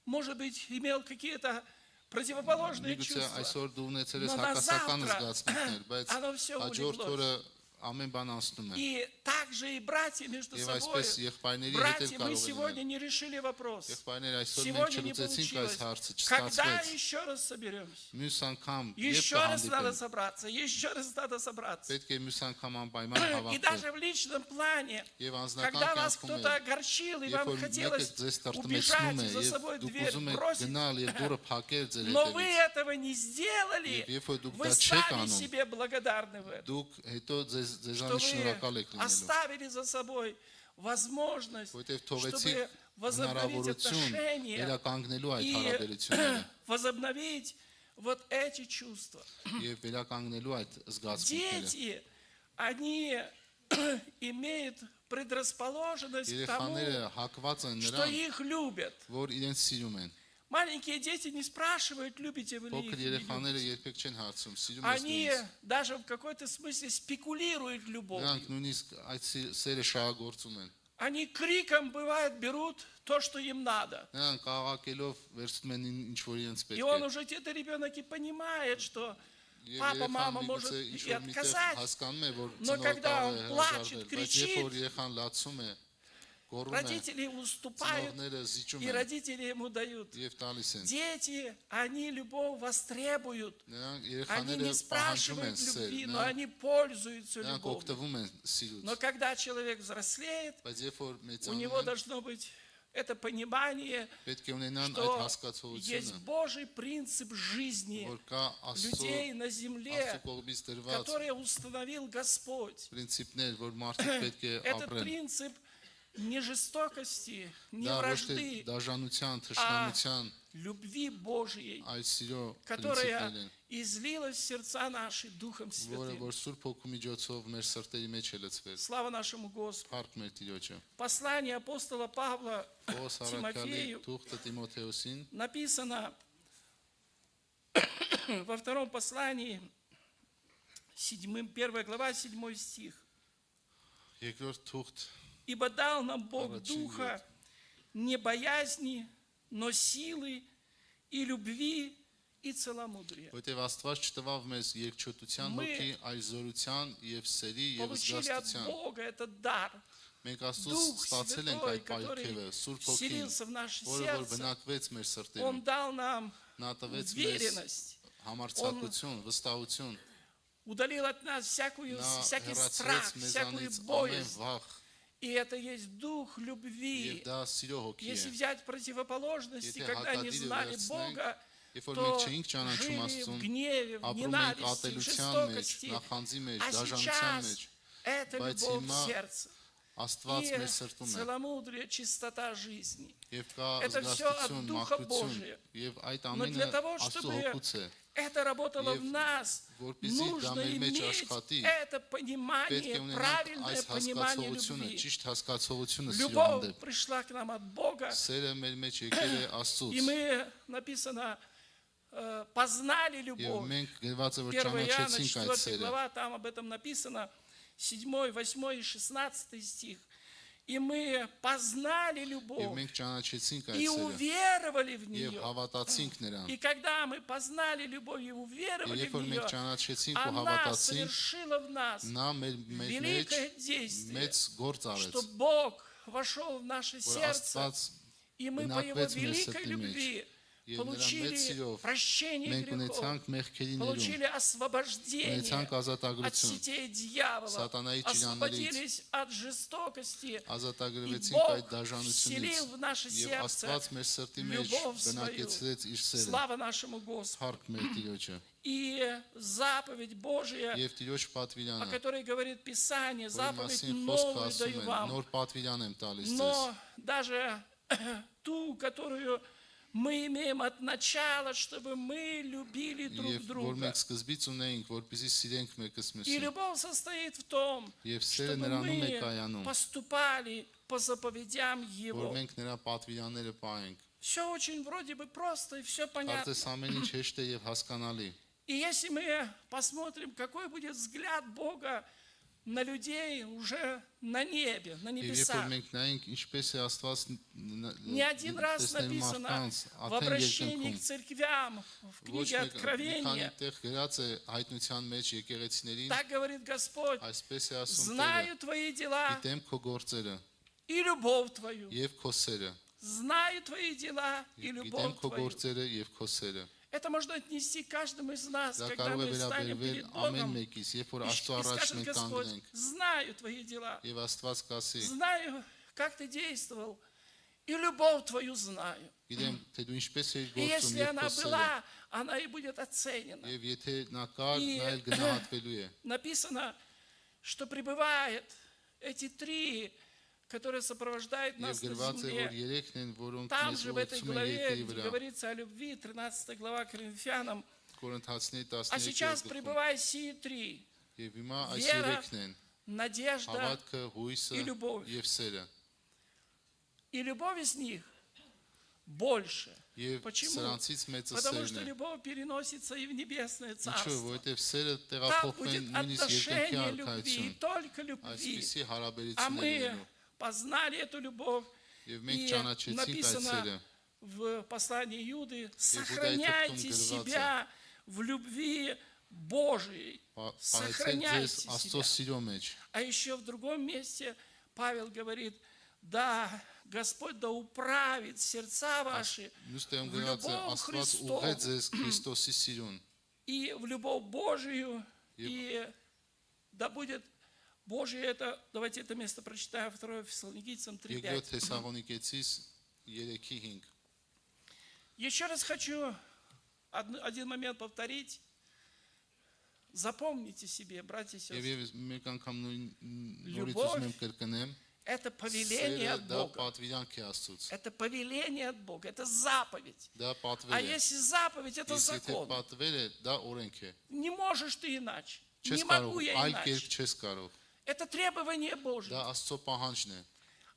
может быть, имел какие-то противоположные Միգուցե чувства. այսօր դու ունեցել ես Но на հակասական завтра զգացմունքներ, բայց оно всё հաջորդ улеглось. օրը ամեն բան անցնում է։ И также и братья между Եվ собой. այսպես եղբայրների հետ էլ Братья, мы կարող է сегодня լինել։ не решили вопрос. Եղբայրներ, այսօր մենք Сегодня не չլուծեցինք այս получилось. հարցը, Когда չստացվեց։ еще раз соберемся? Մյուս անգամ Еще երբ раз надо կհանդիպենք, собраться, еще раз надо собраться. պետք է մյուս անգամ անպայման И հավաքվել։ даже в личном плане, Եվ անձնական когда вас կյանքում кто-то էլ, огорчил, и երբ вам որ մեկը хотелось ձեզ տրտմեցնում убежать է и за եւ собой դուք дверь ուզում եք бросить, գնալ եւ դուրը փակել ձեր но вы հետևից, этого не сделали, Եվ երբ որ դուք вы դա չեք сами անում, себе благодарны в этом, դուք հետո что ձեզանից вы շնորհակալ եք լինելու, оставили за собой возможность, որովհետեւ чтобы թողեցիք возобновить հնարավորություն отношения վերականգնելու այդ и հարաբերությունները возобновить вот эти чувства. եւ վերականգնելու այդ զգացմունքները։ Дети, они имеют предрасположенность к тому, Երեխաները հակված են что նրան, их любят. որ իրենց սիրում են։ Маленькие дети не спрашивают, любите вы ли их Փոքր или не երեխաները любите. երբեք չեն հարցում, սիրում ես Они ինձ։ даже в какой-то смысле спекулируют любовью. Նրանք նույնիսկ այդ սերը շահագործում են։ Они криком, бывает, берут то, что им надо. Նրանք աղաղակելով վերցնում են ինչ որ իրենց И պետք он է։ уже где-то ребенок и понимает, что Եվ папа, мама երեխան может միգուցե ինչ и որ միտեղ отказать. հասկանում է, որ Но ծնողը когда կարող он է плачет, հրաժարվել, բայց кричит, երբ որ երեխան լացում է, գոռում է, Родители уступают, ծնողները զիջում и են родители ему дают. եւ տալիս են։ Дети, они любовь востребуют. Նրանք Они երեխաները не պահանջում են спрашивают սեր, любви, но նրանք они пользуются նրանք любовью. օգտվում են սիրուց, Но когда человек взрослеет, բայց երբ որ у մեծանում него են, должно быть это понимание, պետք է ունենան այդ что есть հասկացողությունը, Божий принцип жизни որ кա Աստծո людей на земле, կողմից դրված который установил Господь. պրինցիպներ, որ մարդիկ պետք է Этот ապրեն։ принцип не жестокости, не Դա ոչ թե вражды, դաժանության, թշնամության, любви Божьей, այլ сիրո которая պրինցիպներ են, излилась в сердца наши Духом որը Святым. որ Սուրբ Հոգու միջոցով մեր սրտերի մեջ է լցվել։ Слава нашему Господу. Փառք մեր Տիրոջը։ Послание апостола Павла Պողոս Արաքյալի Тимофею թուղթը Տիմոթեոսին написано во втором послании, 1 глава, 7 стих. երկրորդ թուղթ «Ибо дал нам Бог Առաջին духа не боязни, но силы и любви и целомудрия». Որտեւ Աստված չտվավ մեզ երկչոտության Мы հոգի, այլ зորության եւ սերի եւ Получили от զգաստության։ Бога этот дар. Մենք Աստծուց Дух ստացել ենք Святой, այդ պայքերը, который Սուրբ Հոգին, вселился в наше որը որ сердце, բնակվեց մեր Он սրտերում։ дал нам Նա տվեց մեզ уверенность, համարձակություն, վստահություն։ удалил от нас всякий Նա страх, հեռացրեց всякую մեզանից ամեն боязнь. վախ, И это есть дух եւ любви. դա սիրո հոգի Если է։ взять противоположности, Եթե когда не հակադիրը знали վերցնենք, Бога, Երբ որ то մենք չէինք ճանաչում жили в Աստծուն, гневе, в ապրում ենք ненависти, в ատելության մեջ, жестокости. նախանձի մեջ, А դաժանության մեջ, сейчас это բայց любовь հիմա в сердце. Աստված И մեր սրտում է целомудрие, чистота жизни. եւ կա Это всё от զգաստություն, Духа մաքրություն Божия. եւ այդ Но для ամենը того, Աստծո чтобы հոգուց է։ это работало Եվ в нас, որպեսզի դա нужно մեր մեջ иметь աշխատի, это Պետք է понимание, ունենանք правильное այս понимание հասկացողությունը, любви. ճիշտ հասկացողությունը սիրո Любовь հանդեպ։ пришла к нам от Бога, Սերը մեր մեջ եկել է Աստծուց и мы, написано, познали եւ любовь. մենք գրված է որ 1 Иоанна, ճանաչեցինք այդ 4 սերը։ глава, там об этом написано, 7, 8 и 16 стих. И мы познали Եվ любовь մենք ճանաչեցինք այդ и սերը уверовали в եւ нее. հավատացինք նրան։ И когда мы познали любовь и уверовали Երբ в որ нее, մենք ճանաչեցինք ու она հավատացինք, совершила в нас նա մեր մեջ великое действие, մեծ գործ արեց, что Бог вошел в наше որ сердце, Աստված и мы по Его բնակվեց մեր великой սրտի մեջ любви եւ նրա մեծ получили սիրով прощение մենք грехов, ունեցանք մեղքերի ներում, получили освобождение ունեցանք от ազատագրություն, сетей дьявола, Սատանայի освободились от жестокости, и ազատագրվեցինք Бог այդ դաժանությունից вселил в наше եւ сердце Աստված մեր սրտի մեջ любовь свою. բնակեցրեց իր սերը։ Слава нашему Господу. Փառք մեր Տիրոջը И заповедь Божья, եւ Տիրոջ о պատվիրանը, которой говорит Писание, որի заповедь մասին խոսքը новую ասում даю է, вам. նոր պատվիրան եմ տալիս ձեզ։ Но даже ту, которую мы имеем от начала, чтобы мы любили друг Եվ որ друга. մենք սկզբից ունեինք, որպեսզի սիրենք մեկս И մյուսին։ любовь состоит в том, Եվ սերը чтобы նրանում է мы կայանում, поступали по заповедям որ Его. մենք նրա պատվիրանները պահենք։ Все очень вроде бы просто и все понятно. Կարծես ամեն ինչ հեշտ է եւ հասկանալի։ И если мы посмотрим, какой будет взгляд Бога на людей уже на небе, на Եվ երբ որ небесах. մենք նայենք ինչպես է Աստված Не один раз տեսնել написано մարդկանց в արդեն обращении երկնքում к церквям, в ոչ книге մեկ մի քանի Откровения. տեղ գրած է հայտնության մեջ եկեղեցիներին Так говорит Господь, այսպես է ասում Տերը знаю твои дела գիտեմ քո գործերը и любовь твою. եւ քո սերը Знаю твои дела и գիտեմ любовь քո твою. գործերը եւ քո սերը Это можно отнести к каждому из нас, դա когда կարող է мы станем վերաբերվել перед ամեն Богом. մեկից երբ որ И Աստծո առաջ скажет մենք Господь, կանգնենք знаю твои дела, եւ Աստված կասի знаю, как ты действовал, и любовь твою знаю. գիտեմ թե դու ինչպես ես И գործում если եւ она քո սերը была, она и будет оценена. եւ եթե նա կար И- նա էլ գնահատվելու է Написано, что пребывает эти три, которые сопровождают եւ нас на գրված է որ земле. երեքն են որոնք Там մեզ же в этой ուղղում են главе, երկրի где վրա говорится о любви, 13 глава Коринфянам, Կորինթացիների а сейчас 13 пребывает сии три: եւ հիմա այս Վերը, երեքն են надежда հավատքը հույսը и любовь. եւ սերը И любовь из них больше. եւ Почему? սրանցից մեծը Потому սերն что է любовь переносится и в небесное ինչու царство. որովհետեւ սերը Там տեղափոխվում будет են նույնիսկ երկնքի отношение любви, արքայություն только любви. այսպիսի А հարաբերություններ мы ունենալու познали эту любовь. եւ մենք И ճանաչեցինք այդ написано սերը в послании Иуды: Иуда сохраняйте это потом себя в любви Божией. Պարեցեք ձեզ Сохраняйте Աստծո себя. սիրո մեջ А еще в другом месте Павел говорит: да, Господь да управит сердца ваши մյուս տեղում в գրած է любовь Աստված Христову ուղղեց ձեզ Քրիստոսի սիրուն и в любовь Божию. И- И да будет Божие это, давайте это место прочитаем, 2 Фессалоникийцам 3:5. Երկրորդ Թեսաղոնիկեցիս 3:5 Еще раз хочу один момент повторить. Запомните себе, братья и Եվ сестры, ես մեկ անգամ նորից Любовь ուզում եմ կրկնեմ это повеление սերը от դա Бога. պատվիրանք է Աստծուց Это повеление от Бога, это заповедь. դա А պատվել է если заповедь, это իսկ եթե закон. պատվել է դա օրենք է Не можешь ты иначе. չես Не կարող могу я այլ կերպ иначе. չես կարող Это требование Божье. դա Աստծո պահանջն է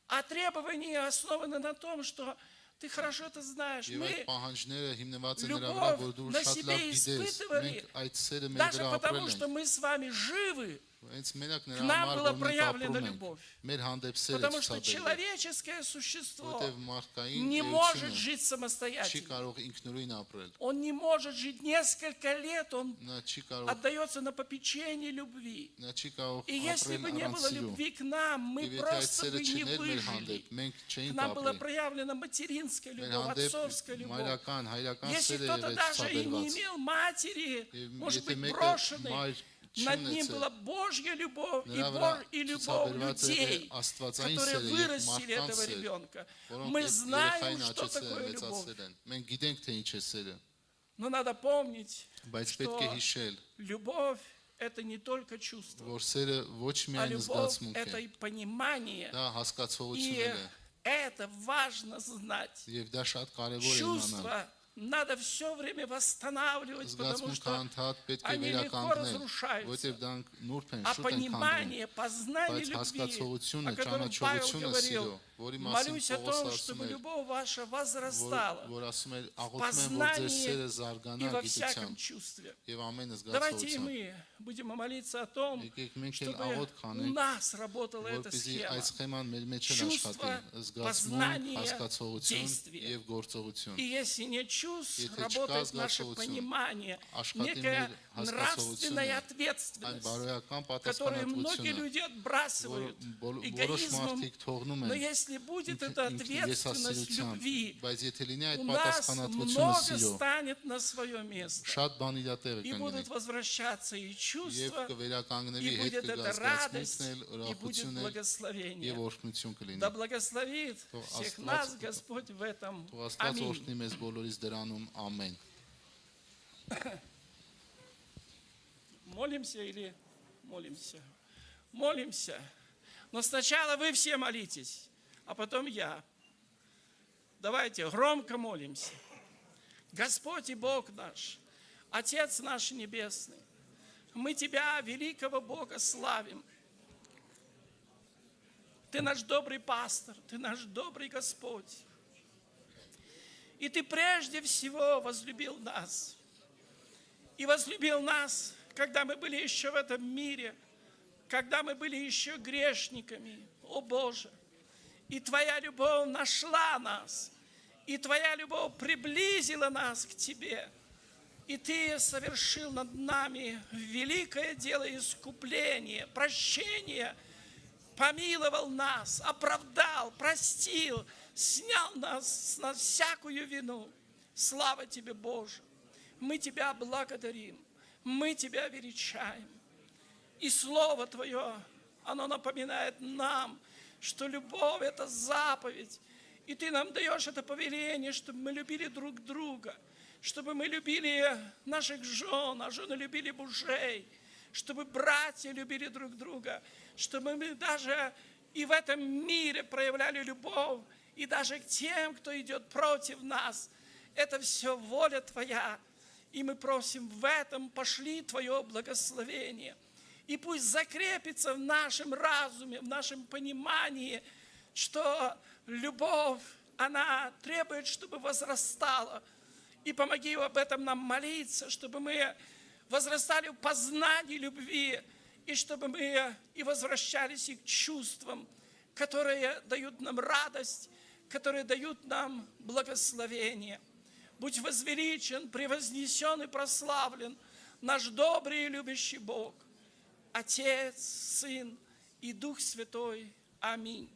А требования основаны на том, что ты хорошо это знаешь. եւ այդ Мы պահանջները հիմնված են նրա любовь վրա որ դու на շատ себе լավ գիտես испытывали, մենք այդ սերը մեր даже վրա потому, ապրել что ենք мы с вами живы, հենց մենակ նրա нам համար была որ մենք проявлена ապրում ենք любовь. մեր հանդեպ սերը Потому что ցուցաբերել человеческое существо որտեվ մարդկային не может էությունը жить չի самостоятельно. կարող ինքնուրույն апրել Он не может жить несколько лет, он նա չի կարող отдается на попечение любви. նա չի կարող И если бы ապրել не առանց было սիրո любви к нам, мы եւ եթե այդ просто бы սերը не չներ մեր выжили. հանդեպ մենք К չէինք нам была ապրել проявлена материнская մեր любовь, հանդեպ отцовская любовь. մայրական հայրական Если սերը кто-то եղեց даже и не ցուցաբերված имел матери, եւ может եթե быть մեկը брошенный, մայր над ним չունեցել была Божья любовь նրա վրա и любовь ցուցաբերված է людей, աստվածային которые սերը եւ вырастили մարդկանց этого սեր ребенка. որոնք Мы այդ знаем, երեխային что աճեցել такое են любовь. մեծացրել են մենք գիտենք թե ինչ է սերը Но надо помнить, բայց պետք է что հիշել любовь – это не только чувство, որ սերը ոչ а միայն любовь – զգացմունք это է и понимание. դա И հասկացողությունն է это важно знать. եւ դա շատ կարեւոր է իմանալ Чувства надо все время восстанавливать, потому զգացմունքը что անդադ պետք է они легко վերականգնել разрушаются. որովհետեւ դրանք նուրբ են А շուտ են քանդվում понимание, познание բայց любви, հասկացողությունը о котором Павел ճանաչողությունը говорил, սիրո որի մասին молюсь о том, Պողոս чтобы ասում է любовь ваша возрастала որ ասում է աղոթում եմ որ ձեր познании սերը и զարգանա во всяком գիտությամբ чувстве. եւ ամեն Давайте и զգացողությամբ мы будем молиться о том, եկեք մենք էլ чтобы աղոթ у կանենք нас работала эта որպեսզի схема. այդ սխեման մեր մեջ էլ Чувство, աշխատի զգացմունք познание, հասկացողություն действие. եւ գործողություն И если нет чувств, Եթե работает չկա наше զգացողություն, понимание, աշխատի некая մեր нравственная հասկացողությունը, այն ответственность, բարոյական которую многие պատասխանատվությունը люди отбрасывают որոշ эгоизмом. մարդիկ թողնում Но են если будет эта ответственность եսասիրությամբ любви, բայց եթե լինի այդ у нас պատասխանատվությունը много սիրո станет на свое место. շատ բան իր տեղը И կընկնի будут возвращаться и եւ чувства, կվերականգնվի и հետ будет կգա эта радость, զգացմունքն էլ и будет ուրախությունն էլ благословение. եւ օրհնություն կլինի Да благословит То всех Աստված- нас Господь в этом. Թող Աստված Аминь. օրհնի մեզ բոլորիս դրանում ամեն Молимся или молимся? Молимся. Но сначала вы все молитесь, а потом я. Давайте громко молимся. Господь и Бог наш, Отец наш Небесный, мы Тебя, великого Бога, славим. Ты наш добрый пастор, Ты наш добрый Господь. И Ты прежде всего возлюбил нас. И возлюбил нас, когда мы были еще в этом мире, когда мы были еще грешниками, о Боже, и Твоя любовь нашла нас, и Твоя любовь приблизила нас к Тебе, и Ты совершил над нами великое дело искупления, прощения, помиловал нас, оправдал, простил, снял с нас всякую вину. Слава Тебе, Боже! Мы Тебя благодарим, мы Тебя величаем. И Слово Твое, оно напоминает нам, что любовь – это заповедь. И Ты нам даешь это повеление, чтобы мы любили друг друга, чтобы мы любили наших жен, а жены любили мужей, чтобы братья любили друг друга, чтобы мы даже и в этом мире проявляли любовь, и даже к тем, кто идет против нас. Это все воля Твоя. И мы просим в этом, пошли Твое благословение. И пусть закрепится в нашем разуме, в нашем понимании, что любовь, она требует, чтобы возрастала. И помоги об этом нам молиться, чтобы мы возрастали в познании любви, и чтобы мы и возвращались и к чувствам, которые дают нам радость, которые дают нам благословение. Будь возвеличен, превознесен и прославлен наш добрый и любящий Бог, Отец, Сын и Дух Святой. Аминь.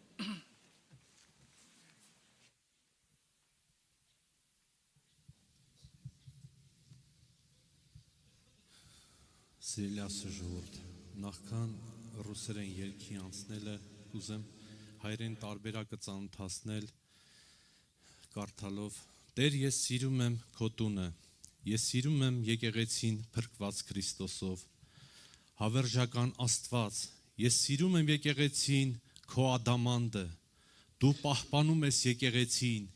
Սիրելի ժողովուրդ, նախքան ռուսերեն երգի անցնելը ուզեմ հայերեն տարբերակը ծանոթացնել կարդալով Տեր, ես սիրում եմ քո տունը, ես սիրում եմ եկեղեցին փրկված Քրիստոսով, հավերժական Աստված, ես սիրում եմ եկեղեցին քո ադամանդը, դու պահպանում ես եկեղեցին,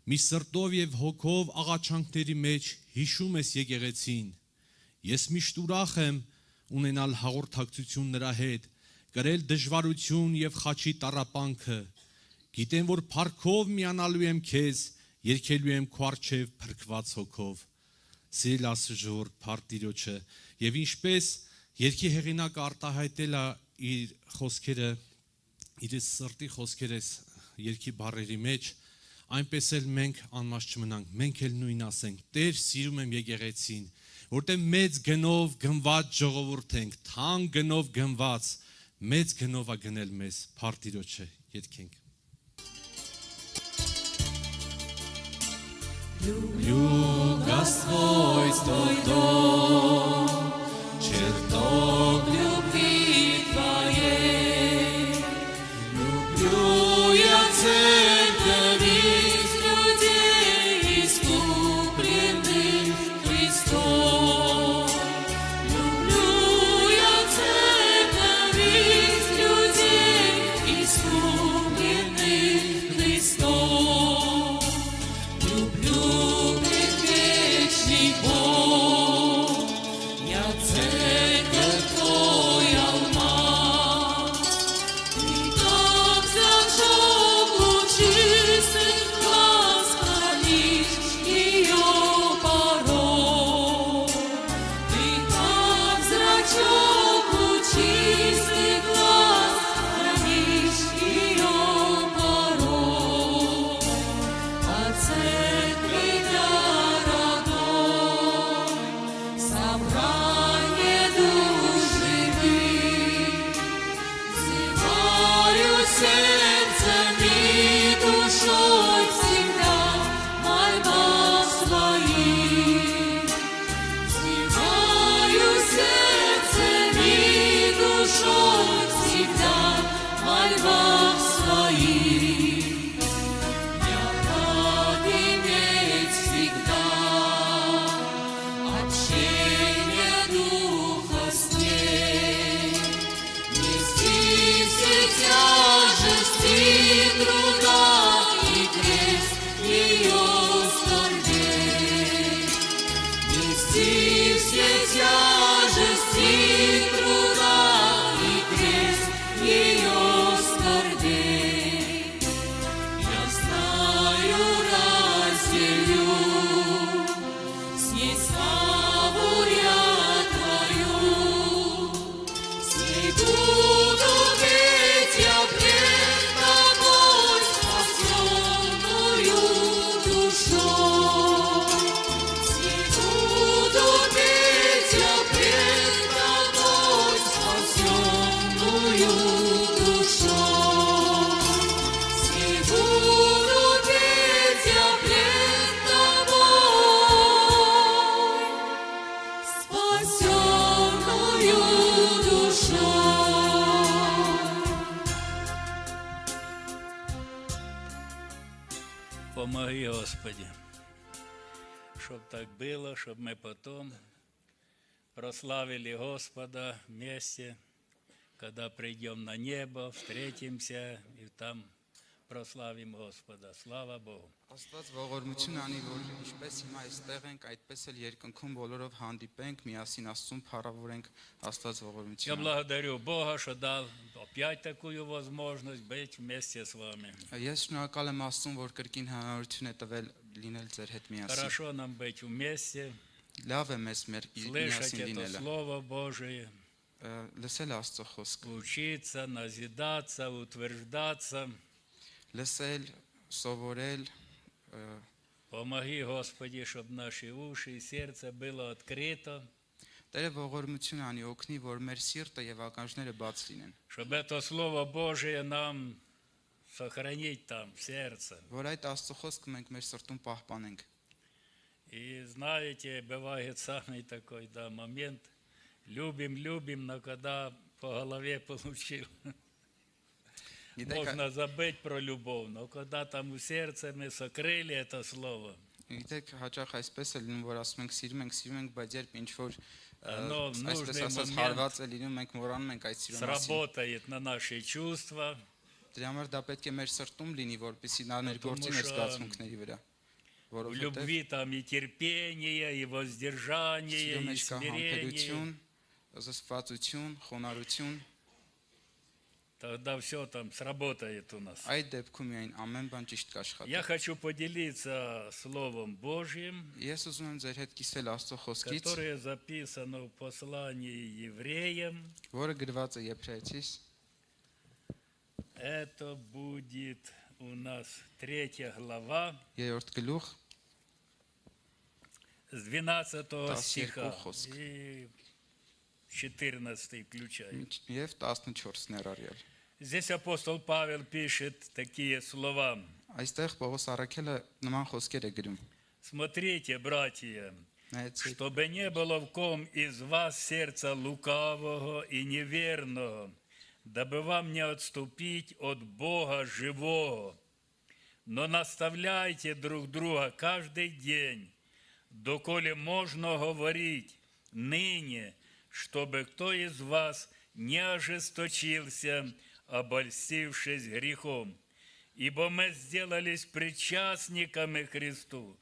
մի սրտով եւ հոգով աղաչանքների մեջ հիշում ես եկեղեցին, ես միշտ ուրախ եմ ունենալ հաղորդակցություն նրա հետ, կրել դժվարություն եւ խաչի տառապանքը, գիտեմ, որ փառքով միանալու եմ քեզ, երգելու եմ քո առջև փրկված հոգով, սիրել Աստծո փառտիրոջը, եւ ինչպես երգի հեղինակը արտահայտել է իր խոսքերը, իր սրտի խոսքերը երգի բառերի մեջ, այնպես էլ մենք անմաս չմնանք, մենք էլ նույն ասենք, Տեր, սիրում եմ եկեղեցին, որտեղ մեծ գնով գնված ժողովուրդ ենք, թանկ գնով գնված, մեծ գնով է գնել մեզ, փառտիրոջը երգենք։ Люблю Господь твой дом, чертог любви твоей, люблю я церковь из людей, искупленных Христом. Люблю я церковь из людей, искупленных Христом. Люблю предвечный Бог. Помоги, Господи, чтобы так было, чтобы мы потом прославили Господа вместе, когда придем на небо, встретимся и там прославим Господа. Слава Богу. Աստված ողորմություն անի, որ ինչպես հիմա այստեղ ենք, այդպես էլ երկնքում բոլորով հանդիպենք, միասին Աստծուն փառավորենք, Աստված Я ողորմություն անի։ благодарю Бога, что дал опять такую возможность быть вместе с вами. Ես շնորհակալ եմ Աստծուն, որ կրկին հնարավորություն է տվել լինել ձեր հետ միասին։ Хорошо нам быть вместе, Լավ է մեզ մեր слышать միասին это լինելը։ Слово Божие, Լսել Աստծո խոսքը, учиться, назидаться, утверждаться. լսել, սովորել, Помоги, Господи, чтобы наши уши и сердце было открыто, Տերը ողորմություն անի, օգնի, որ մեր սիրտը եւ ականջները բաց լինեն, чтобы это Слово Божие нам сохранить там, в сердце. որ այդ Աստծո խոսքը մենք մեր սրտում պահպանենք։ И знаете, бывает самый такой, да, момент, любим, но когда по голове получил, можно забыть про любовь, но когда там в сердце мы сокрыли это слово, Գիտեք, հաճախ այսպես է լինում, որ ասում ենք, սիրում ենք, բայց երբ ինչ որ Оно в այսպես нужный ասած момент հարված է լինում, մենք մոռանում ենք այդ սիրո մասին։ сработает на наши чувства, Դրա համար դա պետք է մեր սրտում լինի, որպեսզի նա ներգործի մեր Потому что զգացմունքների վրա։ в Որովհետև любви там и терпение, и воздержание, սիրո и մեջ կա смирение. համբերություն, զսպվածություն, խոնարհություն, Тогда все там сработает у нас. այդ դեպքում միայն ամեն բան ճիշտ Я կաշխատի։ хочу поделиться Словом Божьим, Ես ուզում եմ ձեր հետ կիսել Աստծո խոսքից, которое записано в послании евреям. որը գրված է Եբրայեցիս Это будет у нас 3 глава 3-րդ գլուխ с 12 стиха խոսք։ и 14 включая. եւ 14 ներառյալ։ Здесь апостол Павел пишет такие слова. Այստեղ Պողոս Առաքելը նման խոսքեր է գրում։ Смотрите, братья, Նայեցեք, чтобы не было в ком из вас сердца лукавого и неверного, дабы вам не отступить от Бога живого. Но наставляйте друг друга каждый день, доколе можно говорить ныне, чтобы кто из вас не ожесточился, обольстившись грехом. Ибо мы сделались причастниками Христу,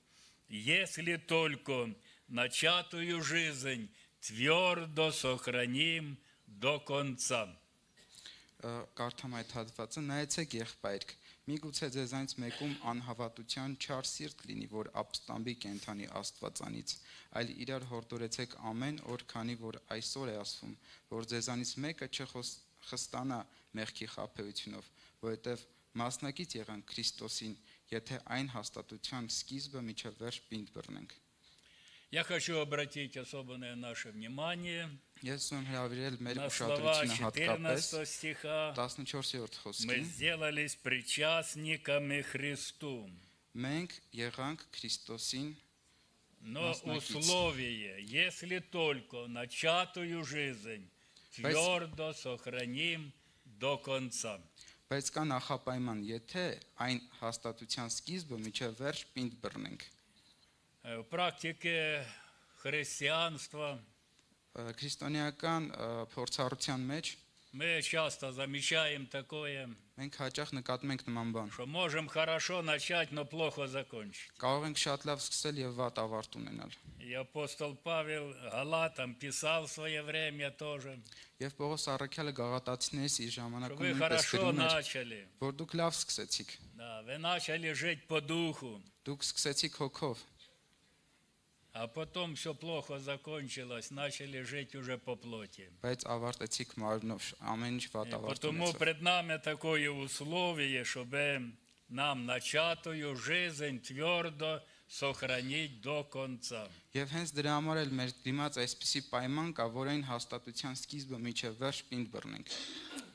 если только начатую жизнь твердо сохраним до конца. կարդամ այդ հատվածը, նայեցեք եղբայրք, միգուցե ձեզանից մեկում անհավատության չար սիրտ լինի, որ ապստամբի կենթանի Աստվածանից, այլ իրար հորդորեցեք ամեն օր, քանի որ այսօր է ասվում, որ ձեզանից մեկը չխստանա մեղքի խաբեությունով, որովհետև մասնակից եղանք Քրիստոսին, եթե այն հաստատության սկիզբը միջև վերջ պինդ բռնենք։ Я хочу обратить особенное наше внимание Ես ուզում եմ հրավիրել մեր на слова ուշադրությունը հատկապես 14 стиха. 14-րդ Мы խոսքին։ сделались причастниками Христу. Մենք եղանք Քրիստոսին, Но Մասնակից։ условие, если только начатую жизнь твердо сохраним до конца. բայց կա նախապայման, եթե այն հաստատության սկիզբը միջև վերջ պինդ բռնենք։ В практике христианства Քրիստոնեական փորձառության մեջ мы часто замечаем такое, մենք հաճախ нկատում ենք նման բան։ что можем хорошо начать, но плохо закончить. Կարող ենք շատ лав սկսել եւ վատ ավարտ ունենալ։ И апостол Павел Галатам писал в свое время тоже, Եվ Պողոս Առաքյալը Գաղատացիներից իր что ժամանակում вы նույնպես хорошо գրում էր, начали. որ դուք լավ սկսեցիք, Да, вы начали жить по духу, դուք սկսեցիք հոգով, а потом все плохо закончилось, начали жить уже по плоти. բայց ավարտեցիք մարմնով, ամեն ինչ վատ И ավարտ потому ունեցավ։ пред нами такое условие, чтобы нам начатую жизнь твердо сохранить до конца. Եվ հենց դրա համար էլ մեր դիմաց այսպիսի պայման կա, որ այն հաստատության սկիզբը միջև վերջ պինդ բռնենք։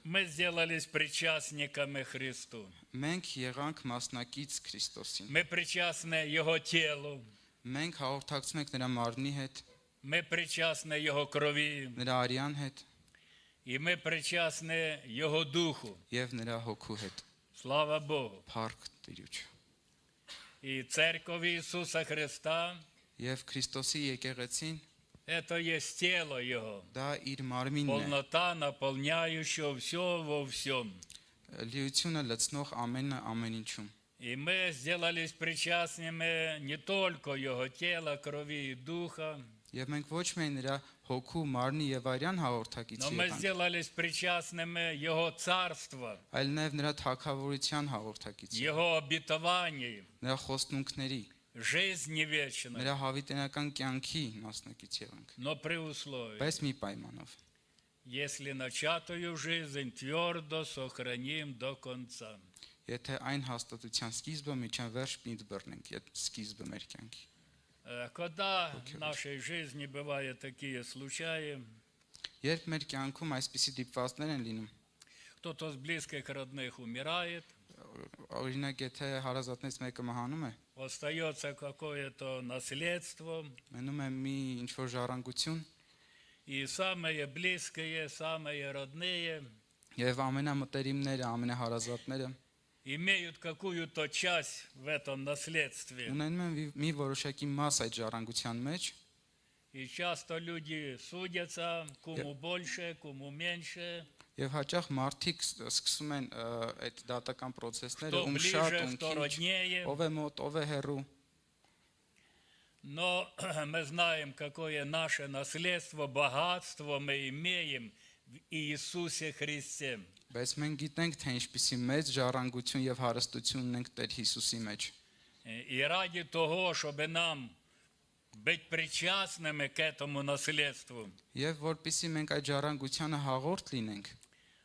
Мы сделались причастниками Христу. Մենք եղանք մասնակից Քրիստոսին։ Мы причастны Его телу, Մենք հաղորդակցում ենք նրա մարմնի հետ, мы причастны Его крови, նրա արյան հետ и мы причастны Его духу. եւ նրա հոգու հետ։ Слава Богу. Փառք Տիրոջ։ и Церковь Иисуса Христа, եւ Քրիստոսի եկեղեցին это есть тело Его, դա իր մարմինն է, полнота, наполняющая все во всем. լիությունը լցնող ամենը ամեն ինչում։ И мы сделались причастными не только Его тела, крови и духа, Եվ մենք ոչ միայն նրա հոգու, марմնի եւ արյան но հաղորդակիցի мы ենք, сделались причастными Его царства, այլ նաեւ նրա թագավորության հաղորդակիցի, Его обетований, նրա խոստունքների, жизни вечной, նրա հավիտենական կյանքի մասնակից եղանք։ но при условии, Բայց մի պայմանով, если начатую жизнь твердо сохраним до конца. եթե այն հաստատության սկիզբը միջան վերջ պինդ բռնենք, այդ սկիզբը մեր կյանքի։ Когда в нашей жизни бывают такие случаи, Երբ մեր կյանքում այսպիսի դիպվածներ են լինում, кто-то из близких родных умирает, օրինակ եթե հարազատներից մեկը մահանում է, остается какое-то наследство, մնում է մի ինչ-որ ժառանգություն, и самые близкие, самые родные եւ ամենամտերիմները, ամենահարազատները имеют какую-то часть в этом наследстве. ունենում են մի որոշակի մաս այդ ժառանգության մեջ, И часто люди судятся, кому больше, кому меньше, եւ հաճախ մարդիկ սկսում են այդ դատական process-ները, кто ում շատ, ближе, ում кто քիչ, роднее. ով է մոտ, ով է հեռու, Но мы знаем, какое наше наследство, богатство мы имеем в Иисусе Христе. բայց մենք գիտենք, թե ինչպիսի մեծ ժառանգություն եւ հարստություն ունենք Տեր Հիսուսի մեջ։ И ради того, чтобы нам быть причастными к этому наследству, Եվ որpիսի մենք այդ ժառանգությանը հաղորդ լինենք,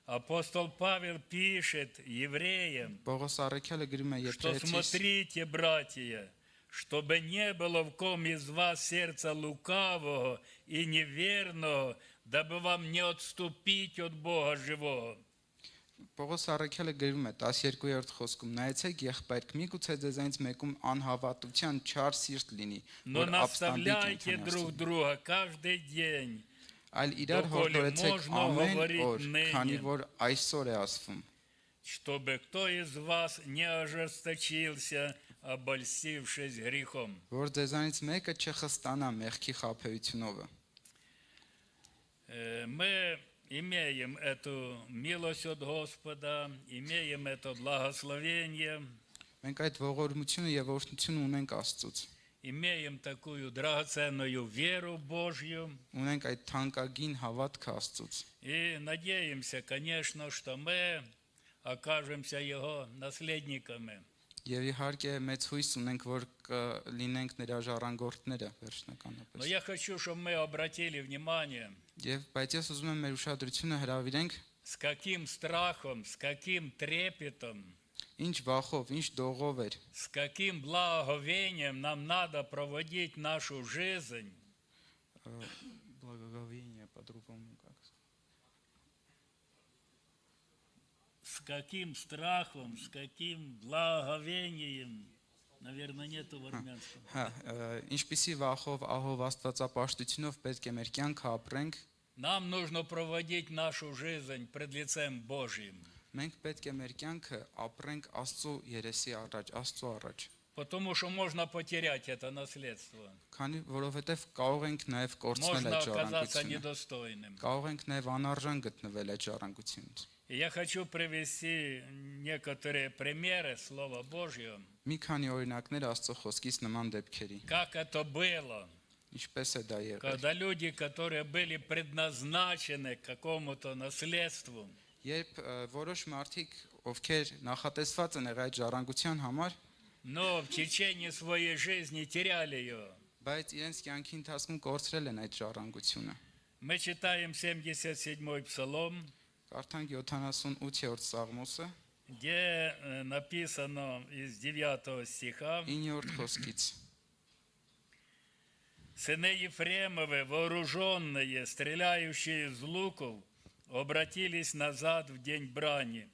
апостол Павел пишет евреям, Պողոս Առաքյալը գրում է что Եփեսացիս, смотрите, братья, чтобы не было в ком из вас сердца лукавого и неверного, дабы вам не отступить от Бога живого. Պողոս Առաքյալը գրում է 12-րդ խոսքում. Նայեցեք եղբայրք, միգուցե ձեզանից մեկում անհավատության չար սիրտ լինի, Но որ ապստամբիկ наставляйте друг друга каждый день, այլ իրար Դոկոլի հորդորեցեք можно ամեն говорить օր, ныне. քանի որ այսօր է ասվում, чтобы кто из вас не ожесточился, обольстившись грехом. որ ձեզանից մեկը չխստանա մեղքի խաբեությունով։ Мы имеем эту милость от Господа, имеем это благословение, Մենք այդ ողորմությունը եւ օրհնությունը ունենք Աստծուց։ имеем такую драгоценную веру Божью Ունենք այդ թանկագին հավատքը Աստծուց։ и надеемся, конечно, что мы окажемся Его наследниками. Եվ իհարկե մեծ հույս ունենք, որ լինենք նրա ժառանգորդները Но վերջնականապես։ я хочу, чтобы мы обратили внимание, Եվ բայց ես ուզում եմ մեր ուշադրությունը հրավիրենք, с каким страхом, с каким трепетом, ինչ վախով, ինչ դողով էր, с каким благоговением нам надо проводить нашу жизнь, благоговение по-другому как. с каким страхом, с каким благоговением, наверное, нету в армянском. Հա, ինչպիսի վախով, ահով Աստվածապաշտությունով պետք է մեր կյանքը ապրենք, Нам нужно проводить нашу жизнь пред лицем Божьим, մենք պետք է մեր կյանքը ապրենք Աստծո երեսի առաջ, Աստծո առաջ, потому что можно потерять это наследство, քանի որովհետև կարող ենք նաև կորցնել можно այդ оказаться ժառանգությունը, недостойным. կարող ենք նաև անարժան գտնվել այդ ժառանգությունից։ И я хочу привести некоторые примеры Слова Божьего, Մի քանի օրինակներ Աստծո խոսքից նման դեպքերի, как это было, ինչպես է դա եղել։ когда люди, которые были предназначены к какому-то наследству, Երբ որոշ մարդիկ, ովքեր նախատեսված են եղել այդ ժառանգության համար, но в течение своей жизни теряли ее. բայց իրենց կյանքի ընթացքում կորցրել են այդ ժառանգությունը։ Мы читаем 77-й Псалом, Կարդանք 78-րդ Սաղմոսը, где написано из 9 стиха: 9-րդ խոսքից. «Сыны Ефремовы, вооруженные, стреляющие из луков, обратились назад в день брани.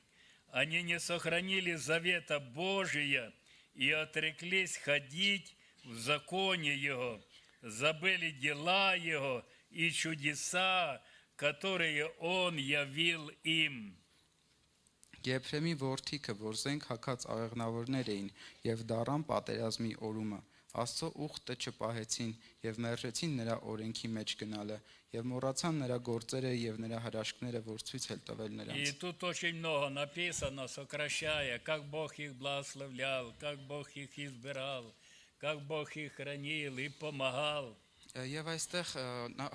Они не сохранили завета Божия и отреклись ходить в законе Его, забыли дела Его и чудеса, которые Он явил им». Եփրեմի որդիքը, որ զենք հակած աղեղնավորներ էին եւ դառան պատերազմի օրումը, Աստծո ուխտը չպահեցին եւ մերժեցին նրա օրենքի մեջ գնալը եւ մոռացան նրա գործերը եւ нրա հրաշքները, որ ցույց էլ տվել И նրանց։ тут очень много написано, сокращая, как Бог их благословлял, как Бог их избирал, как Бог их хранил и помогал. Եվ այստեղ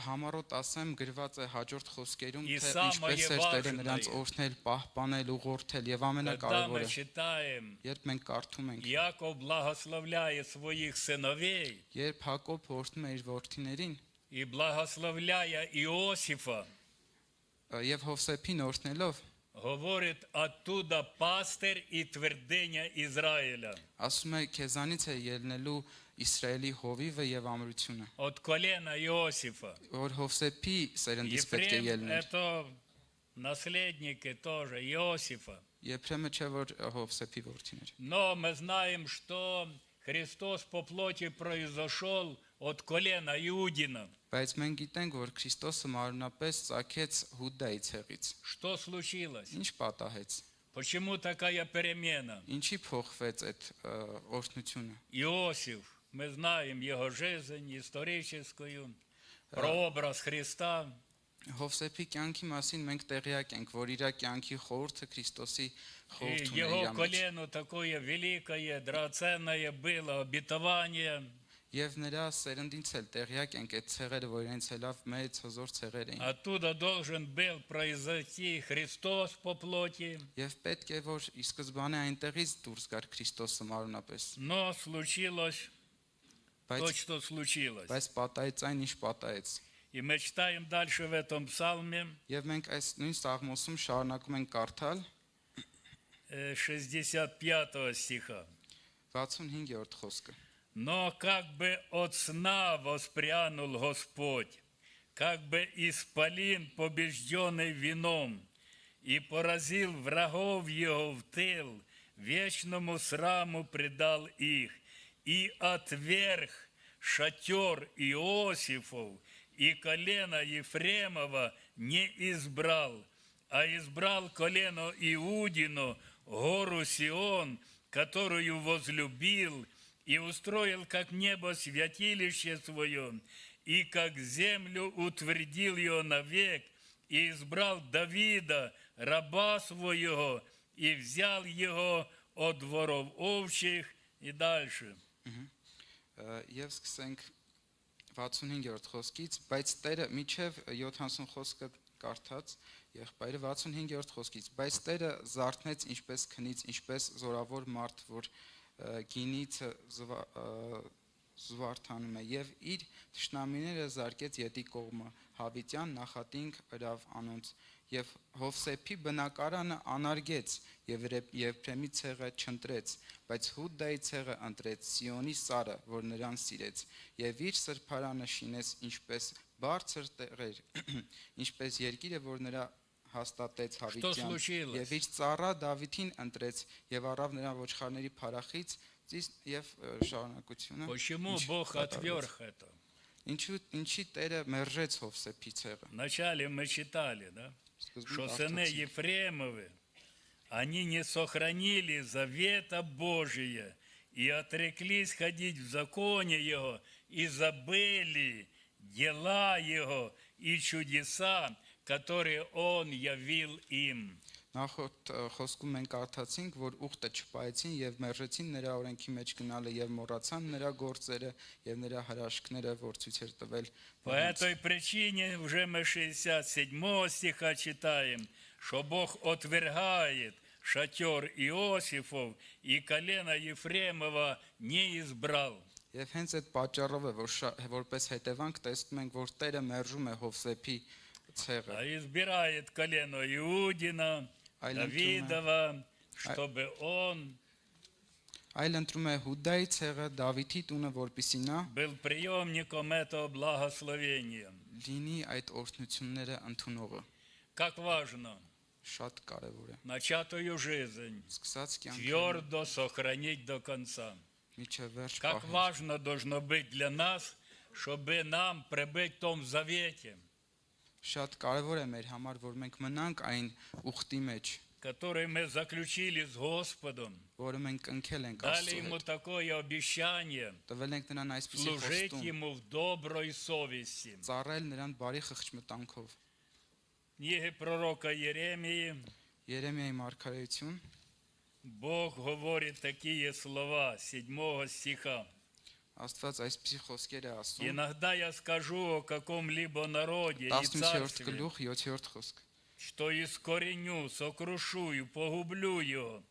համառոտ ասեմ գրված է հաջորդ խոսքերում, թե Իսամը ինչպես եւ էր Տերը աղջնը նրանց է։ օրհնել, պահպանել, ուղղորդել եւ Когда мы ամենակարևորը, читаем, երբ մենք կարդում ենք, Яков благословляет своих сыновей երբ Հակոբ օրհնում է իր որդիներին и благословляя Иосифа, եւ Հովսեփին օրհնելով, говорит оттуда пастырь и твердыня Израиля. ասում է քեզանից է ելնելու Իսրայելի հովիվը եւ ամրությունը, От колена Иосифа. որ Հովսեփի սերնդից պետք է Ефрем ելներ։ это наследники тоже Иосифа. Եփրեմը չէ որ Հովսեփի որդին էր։ Но мы знаем, что Христос по плоти произошел от колена Иудина. Բայց մենք գիտենք, որ Քրիստոսը մարմնապես ծագեց Հուդայի ցեղից։ Что случилось? Ինչ պատահեց։ Почему такая перемена? Ինչի փոխվեց այդ օրհնությունը։ Иосиф, мы знаем его жизнь историческую, прообраз Христа. Հովսեփի կյանքի մասին մենք տեղյակ ենք, որ իր կյանքի խորհուրդը Քրիստոսի И խորհուրդն է его իր մեջ։ колену такое великое, драгоценное было обетование. Եվ նրա սերնդից էլ տեղյակ ենք այդ ցեղերը, որ իրենց հելավ մեծ հզոր ցեղեր էին։ Оттуда должен был произойти Христос по плоти. Եվ պետք է որ ի սկզբանե այնտեղից դուրս գար Քրիստոսը մարմնապես։ Но случилось то, Բայց что случилось. պատահեց այն, ինչ պատահեց։ И мы читаем дальше в этом псалме, Եվ մենք այս нույն սաղմոսում շարունակում ենք կարդալ 65 стиха. 65-րդ խոսքը։ Но как бы от сна воспрянул Господь, как бы исполин, побежденный вином, и поразил врагов его в тыл, вечному сраму предал их, и отверг шатер Иосифов, и колено Ефремова не избрал, а избрал колено Иудину, гору Сион, которую возлюбил, и устроил как небо святилище свое, и как землю утвердил ее навек, и избрал Давида, раба своего, и взял его от воров овчих, и дальше. Եվ սկսենք 65-րդ խոսքից, բայց Տերը միջև 70 խոսքը կարդաց, եղբայրը 65-րդ խոսքից, բայց Տերը զարթնեց ինչպես քնից, ինչպես զորավոր մարդ, որ գինից զվարթանում է եւ իր թշնամիները զարկեց ետի կողմը Հավիտյան նախատինք հրավ անոնց եւ Հովսեփի բնակարանը անարգեց եւ Եփրեմի ցեղը չընտրեց, բայց Հուդայի ցեղը ընտրեց Սիոնի սարը, որ նրան սիրեց եւ իր սրբարանը շինեց ինչպես բարձր տեղեր, ինչպես երկիրը, որ նրա հաստատեց Հավիտյան случилось? եւ իր ծառա Դավիթին ընտրեց եւ առավ նրա ոչխարների փարախից եւ շարունակությունը։ Почему Ինչ Бог կատարվեց։ отверг это? Ինչի Տերը մերժեց Հովսեփի ցեղը։ Вначале мы читали, да, Սկզբում что сыны կարդացինք, Ефремовы, они не сохранили завета Божия и отреклись ходить в законе Его, и забыли дела Его и чудеса, которые Он явил им. Նախորդ խոսքում մենք կարդացինք, որ ուխտը չպայեցին եւ մերժեցին նրա օրենքի մեջ գնալը եւ մոռացան նրա գործերը եւ նրա հրաշքները, որ ցույց էր տվել։ По этой причине уже мы 67 стиха читаем, что Бог отвергает шатер Иосифов и колено Ефремова не избрал. Եվ հենց այդ պատճառով է, որ որպես հետևանք տեսնում ենք, որ Տերը մերժում է Հովսեփի ցեղը։ А избирает колено Иудина, Давидова, чтобы он Այլ ընտրում է Հուդայի ցեղը, Դավիթի տունը, որպիսի նա был приемником этого благословения. լինի այդ օրհնությունները ընդունողը։ Как важно Շատ կարևոր է։ начатую жизнь Սկսած կյանքը твердо сохранить до конца. միջև վերջ Как պահել։ важно должно быть для нас, чтобы нам пребыть в том завете, Շատ կարևոր է մեր համար, որ մենք մնանք այն ուխտի մեջ, который мы заключили с Господом, որը մենք կնքել ենք дали Աստծո ему հետ, такое обещание տվել ենք նրան այսպիսի служить խոստում, ему в доброй совести. ծառայել նրան բարի խղճմտանքով։ Книги пророка Еремии Երեմիայի մարգարեություն Бог говорит такие слова 7 стиха. Աստված այսպիսի խոսքեր է ասում, Иногда я скажу о каком-либо народе и 18-րդ царстве, գլուխ 7-րդ խոսք։ что искореню, сокрушу и погублю его.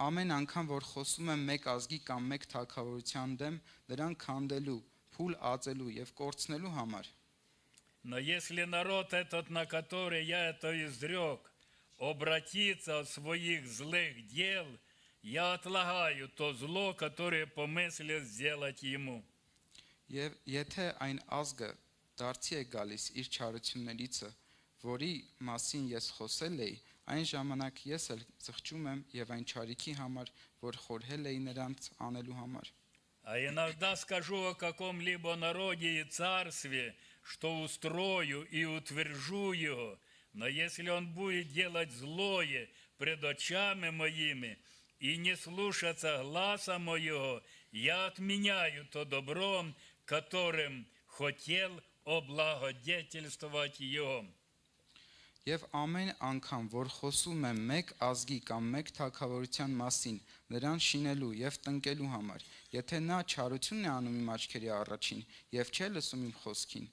Ամեն անգամ որ խոսում եմ մեկ ազգի կամ մեկ թագավորության դեմ, նրան քանդելու, փուլ ածելու եւ կորցնելու համար, Но если народ этот, на который я это изрек, обратится от своих злых дел, я отлагаю то зло, которое помыслил сделать ему. եւ եթե այն ազգը դարձի է գալիս իր չարություններիցը, որի մասին ես խոսել էի, այն ժամանակ ես էլ զղջում եմ եւ այն չարիքի համար, որ խորհել էի նրանց անելու համար։ А иногда скажу о каком-либо народе и царстве, что устрою и утвержу его, но если он будет делать злое пред очами моими и не слушаться гласа моего, я отменяю то добро, которым хотел облагодетельствовать его. Եվ ամեն անգամ, որ խոսում եմ մեկ ազգի կամ մեկ թագավորության մասին, նրան շինելու եւ տնկելու համար, եթե նա չարությունն է անում իմ աչքերի առաջին եւ չէ лսում իմ խոսքին,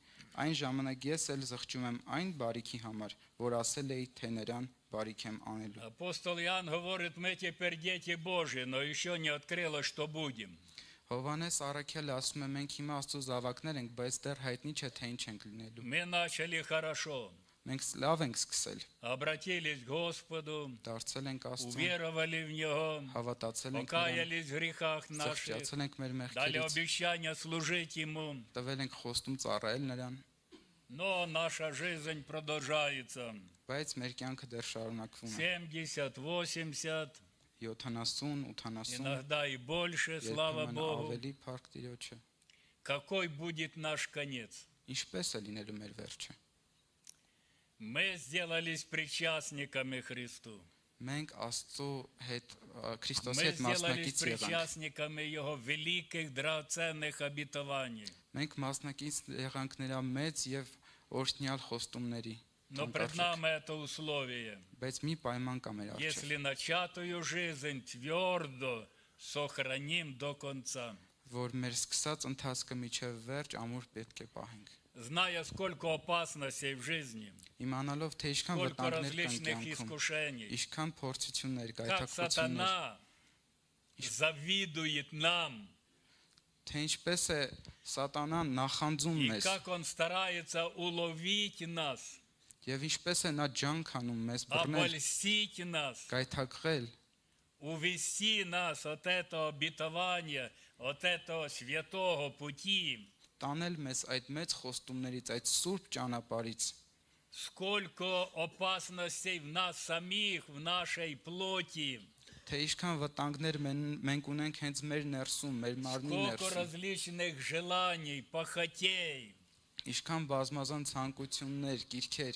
այն ժամանակ ես էլ զղջում եմ այն բարիքի համար, որ ասել էի, թե նրան բարիք եմ անելու։ Апостол Иоанн говорит, мы теперь дети Божьи, но еще не открылось, что будем. Հովհաննես Առաքյալը ասում է, մենք հիմա Աստծո զավակներ ենք, բայց դեռ հայտնի չէ, թե ինչ ենք լինելու։ Мы начали хорошо, Մենք լավ ենք սկսել, обратились к Господу, դարձել ենք Աստծուն, уверовали в Него, հավատացել ենք նրան, покаялись в грехах наших, զղջացել ենք մեր дали մեղքերից, обещание служить Ему. տվել ենք խոստում ծառայել նրան, Но наша жизнь продолжается. բայց մեր կյանքը դեռ շարունակվում է։ 70, 80, 70, 80, иногда и больше, слава երբեմն Богу. ավելի փառք Տիրոջը։ Какой будет наш конец? Ինչպես է լինելու մեր վերջը։ Мы сделались причастниками Христу. Մենք Աստծո հետ Քրիստոսի Мы հետ сделались մասնակից եղանք։ причастниками Его великих драгоценных обетований. Մենք մասնակից եղանք նրա մեծ եւ օրհնյալ խոստումների։ Но пред нами это условие. Բայց մի պայման կա մեր առջև, Если начатую жизнь твердо сохраним до конца, որ մեր սկսած ընթացքը միջև վերջ ամուր պետք է պահենք։ зная, сколько опасностей в жизни, Իմանալով թե ինչքան сколько վտանգներ կան различных կյանքում, искушений, ինչքան փորձություններ, как գայթակղություններ, сатана завидует нам, թե ինչպես է սատանան նախանձում и մեզ, как он старается уловить нас, եւ ինչպես է նա ջանք անում մեզ բռնել, обольстить нас, գայթակղել, увести нас от этого обетования, от этого святого пути. տանել մեզ այդ մեծ խոստումներից, այդ սուրբ ճանապարհից, Сколько опасностей в нас самих, в нашей плоти, թե ինչքան վտանգներ մենք ունենք հենց մեր ներսում, մեր մարմնի сколько ներսում, различных желаний, похотей, ինչքան բազմազան ցանկություններ, կիրքեր,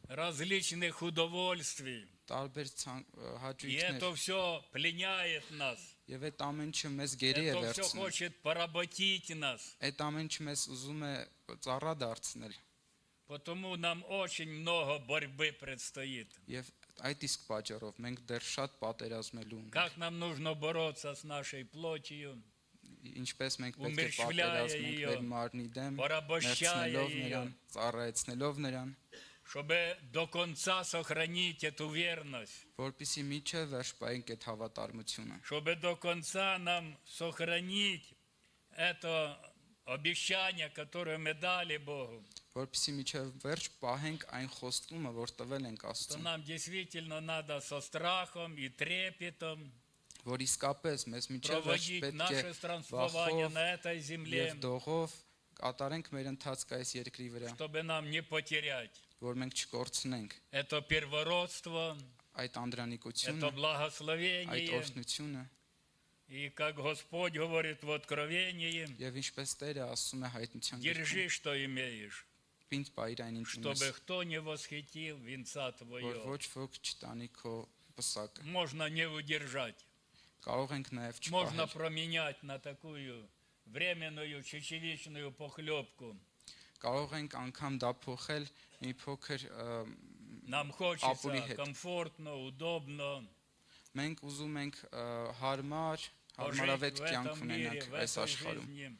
различных удовольствий. տարբեր И հաճույքներ, это все пленяет нас. եւ այդ ամեն ինչը մեզ գերի է Это все վերցնում, хочет поработить нас. այդ ամեն ինչը մեզ ուզում է ծառա դարձնել, Потому нам очень много борьбы предстоит. եւ այդ իսկ պատճառով մենք դեռ շատ պատերազմելու ունենք, Как нам нужно бороться с нашей плотью, ինչպես մենք պետք է Умерщвляя պատերազմենք ее, մեր մարմնի դեմ, порабощая մերձնելով ее. նրան, ծառայեցնելով նրան, чтобы до конца сохранить эту верность, որպեսզի միջև վերջ պահենք այդ հավատարմությունը, чтобы до конца нам сохранить это обещание, которое мы дали Богу, որպեսզի միջև վերջ պահենք այն խոստումը, որ տվել ենք то Աստծուն, нам действительно надо со страхом и трепетом որ իսկապես մեզ միջև վերջ проводить պետք է наше странствование վախով на этой земле, եւ դողով կատարենք մեր ընթացքը այս երկրի վրա, чтобы нам не потерять որ մենք չկորցնենք это первородство, այդ это անդրանիկությունը, այդ благословение. օրհնությունը, И как Господь говорит в Откровении, եւ ինչպես Տերը ասում է հայտնության держи, что имеешь. պինդ բայրային ինձ, чтобы кто не восхитил венца որ Твоего. ոչ ոք չտանի քո պսակը։ Можно не удержать, Կարող ենք նաև можно չպահել, променять на такую временную чечевичную похлебку. կարող ենք անգամ դա փոխել մի փոքր Нам Ապուրի хочется հետ։ комфортно, удобно մենք ուզում ենք հարմար, пожить հարմարավետ в կյանք этом мире, ունենանք в այս этой աշխարհում, жизни.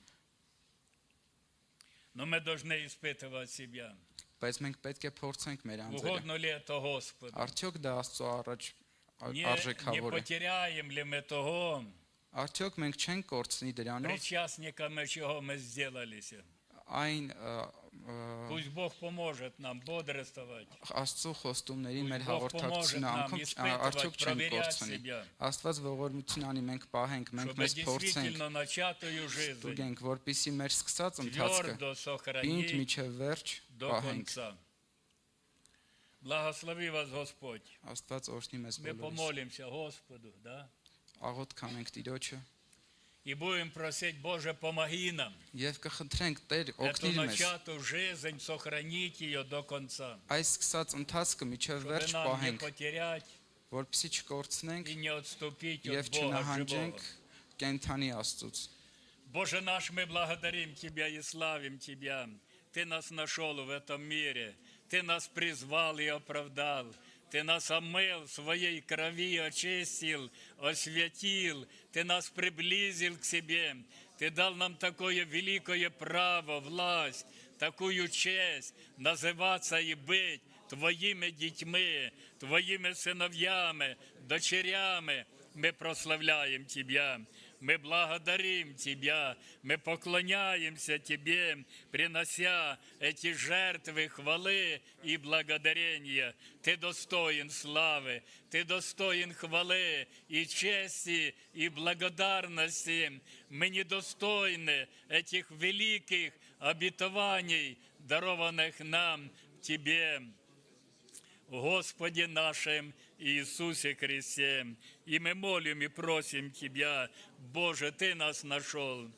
Но мы должны испытывать себя. բայց մենք պետք է փորձենք մեր անձերը։ Угодно ли это Господу? Արդյոք դա Աստծո առաջ Не արժեքավոր է։ потеряем ли мы того Արդյոք մենք չենք կորցնի дրանով причастниками, чего мы сделались? այն Пусть Бог поможет нам бодрствовать. Աստծո խոստումներին մեր Բог հաղորդակցությունը պոմոժետ նամ, անգամ իսպետված, արդյոք չենք պրովերյալ կորցնի։ սիբյա։ Աստված ողորմություն անի, մենք պահենք, մենք Чтобы մեզ փորձենք, действительно начатую жизнь ստուգենք, որպիսի մեր սկսած ընթացքը твердо պինդ сохранить միջև վերջ до պահենք։ конца. Благослови вас Господь. Աստված օրհնի մեզ Мы բոլորիս։ помолимся Господу, да? Աղոթ կանենք Տիրոջը И будем просить, Боже, помоги нам եւ կխնդրենք Տեր эту օգնիր մեզ начатую жизнь сохранить ее до конца. այս սկսած ընթացքը միջև Чтобы վերջ нам не պահենք, потерять որպեսզի չկորցնենք и не отступить եւ от Бога չնահանջենք живого. կենթանի Աստծուց։ Боже наш, мы благодарим Тебя и славим Тебя. Ты нас нашел в этом мире. Ты нас призвал и оправдал. Ты нас омыл своей крови, очистил, осветил. Ты нас приблизил к себе. Ты дал нам такое великое право, власть, такую честь называться и быть Твоими детьми, Твоими сыновьями, дочерями. Мы прославляем Тебя. Мы благодарим Тебя, мы поклоняемся Тебе, принося эти жертвы хвалы и благодарения. Ты достоин славы, Ты достоин хвалы и чести и благодарности. Мы недостойны этих великих обетований, дарованных нам Тебе, Господе нашим Иисусе Христе. И мы молим и просим Тебя, Боже, Ты нас нашел,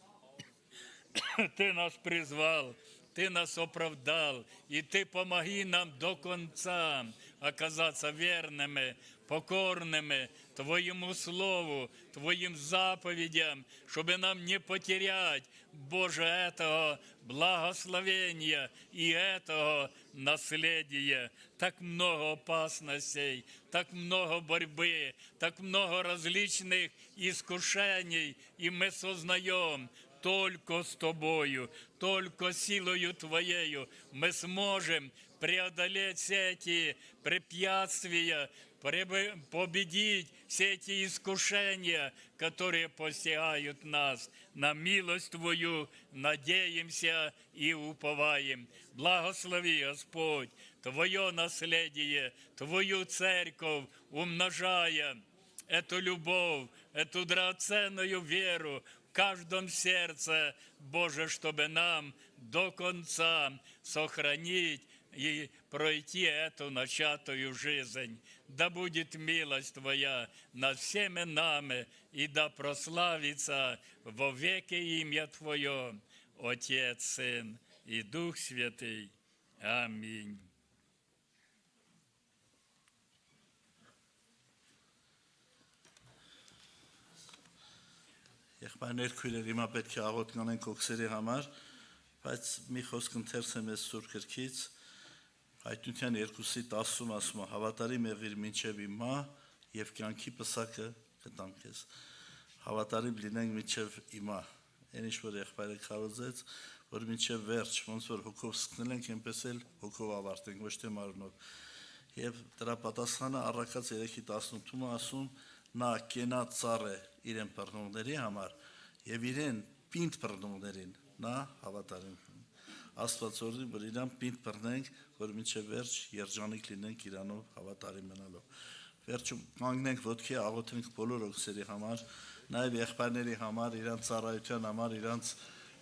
Ты нас призвал, Ты нас оправдал, и Ты помоги нам до конца оказаться верными, покорными Твоему Слову, Твоим заповедям, чтобы нам не потерять, Боже, этого благословения и этого наследия. Так много опасностей, так много борьбы, так много различных искушений, и мы сознаем, только с Тобою, только силою Твоею мы сможем преодолеть все эти препятствия, победить все эти искушения, которые постигают нас. На милость Твою надеемся и уповаем. Благослови, Господь, Твое наследие, Твою церковь, умножая эту любовь, эту драгоценную веру в каждом сердце, Боже, чтобы нам до конца сохранить и пройти эту начатую жизнь. Да будет милость Твоя над всеми нами, и да прославится во веки имя Твое, Отец, Сын и Дух Святый. Аминь. Եղբայրներ, քույրեր, հիմա պետք է աղոթ կանենք օքսերի համար, բայց մի խոսք ընթերցեմ ես Սուրբ Գրքից, Հայտնության 2:10-ում ասում է. հավատարիմ եղիր մինչև հիմա եւ կյանքի պսակը կտամ քեզ։ Հավատարիմ լինենք մինչև հիմա։ Այն ինչ որ եղբայրը քարոզեց, որ մինչև վերջ, ոնց որ հոգով սկսնել ենք, այնպես էլ հոգով ավարտենք, ոչ թե մարմնով։ Եվ դրա պատասխանը առաքած 3:18-ում ասում, նա կենաց ծառ է իրեն բռնողների համար եւ իրեն պինդ բռնողներին նա հավատարիմ։ Աստված օրհնի, որ իրան պինդ բռնենք, որ մինչև վերջ երջանիկ լինենք իրանով հավատարիմ մնալով։ Վերջում կանգնենք ոտքի, աղոթենք բոլոր օգսերի համար, նաեւ եղբայրների համար, իրանց ծառայության համար, իրանց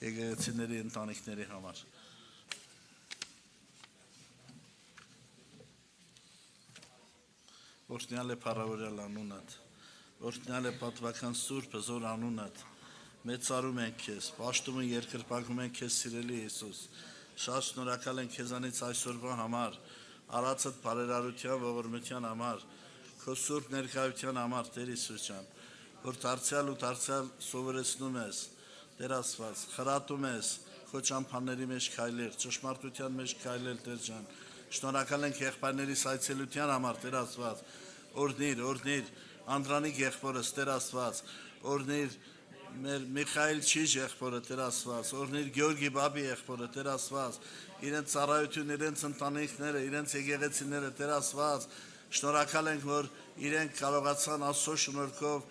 եկեղեցիների ընտանիքների համար։ Օրհնյալ է փառավորյալ անունդ, օրհնյալ է պատվական Սուրբը զոր անունդ, մեծարում ենք քեզ, պաշտում ու երկրպագում ենք քեզ սիրելի Հիսուս, Շատ շնորհակալ ենք քեզանից այսօրվա համար, արածդ բարերարության ողորմության համար, քո սուրբ ներկայության համար, Տեր Հիսուս ջան, որ դարձյալ ու դարձյալ սովորեցնում ես, Տեր Աստված, խրատում ես քո ճամփաների մեջ քայլել, ճշմարտության մեջ քայլել, Տեր ջան։ Շնորհակալ ենք եղբայրներիս այցելության համար, Տեր Աստված, օրհնիր Անդրանիկ եղբորս, Տեր Աստված, օրհնիր մեր Միխայել Չիժ եղբորը, Տեր Աստված, օրհնիր Գյորգի Բաբի եղբորը, Տեր Աստված, իրենց ծառայությունը, իրենց ընտանիքները, իրենց եկեղեցիները, Տեր Աստված, շնորհակալ ենք, որ իրենք կարողացան Աստծո շնորհքով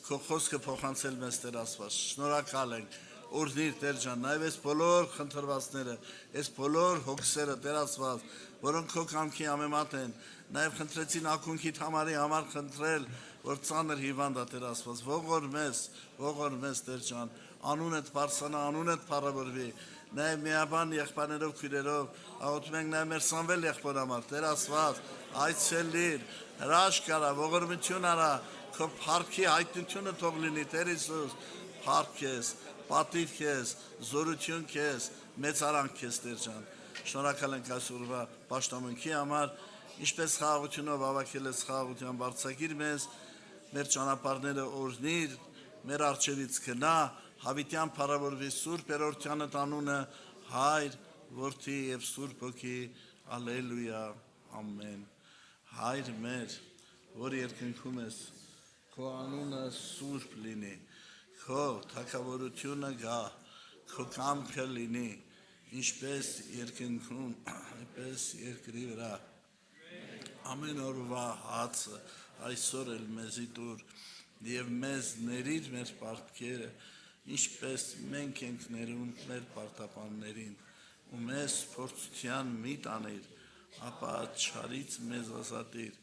քո խոսքը փոխանցել մեզ, Տեր Աստված, շնորհակալ ենք, օրհնիր Տեր ջան, նաև այս բոլոր խնդրվածները, այս բոլոր հոգսերը, Տեր Աստված, որոնք քո կամքի համեմատ են, նաև խնդրեցին ակունքիդ համարի համար խնդրել, որ ծանր հիվանդ է, Տեր Աստված, ողոր մեզ, Տեր ջան, անունդ բարձրանա, անունդ փառավորվի, նաև միաբան եղբայրներով, քույրերով, աղոթում ենք նաև մեր Սամվել եղբոր համար, Տեր Աստված, այցելիր, հրաշք արա, ողորմություն արա, քո փառքի հայտնությունը թող լինի, Տեր Հիսուս, փառք քեզ, պատիվ քեզ, զորություն քեզ, մեծարանք քեզ, Տեր ջան։ Շնորհակալ ենք այսօրվա պաշտամունքի համար, ինչպես խաղաղությունով հավաքել ես խաղաղության բարձրագիր մեզ, մեր ճանապարհները օրհնիր, մեր արջևից գնա, հավիտյան փառավորվի Սուրբ Երրորդյանը տանունը, Հայր, Որդի եւ Սուրբ Հոգի, Ալելույա, ամեն։ Հայր մեր, որ երկնքում ես, քո անունը սուրբ լինի, քո թագավորությունը գա, քո կամքը լինի, ինչպես երկնքում, այնպես երկրի վրա։ Ամեն օրվա հացը այսօր էլ մեզի տուր եւ մեզ ների մեր պարտքերը, ինչպես մենք ենք ներում մեր պարտապաններին, ու մեզ փորձության մի տանիր, ապա չարից մեզ ազատիր,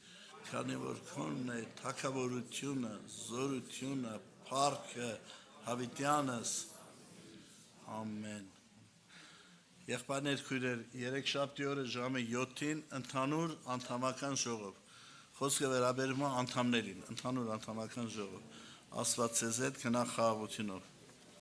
քանի որ քոնն է թագավորությունը, զորությունը, փառքը, հավիտյանս, ամեն։ Եղբայրներ, քույրեր, երեքշաբթի օրը ժամը 7-ին ընդհանուր անդամական ժողով, խոսքը վերաբերում է անդամներին, ընդհանուր անդամական ժողով, Աստված ձեզ հետ գնա խաղաղությունով։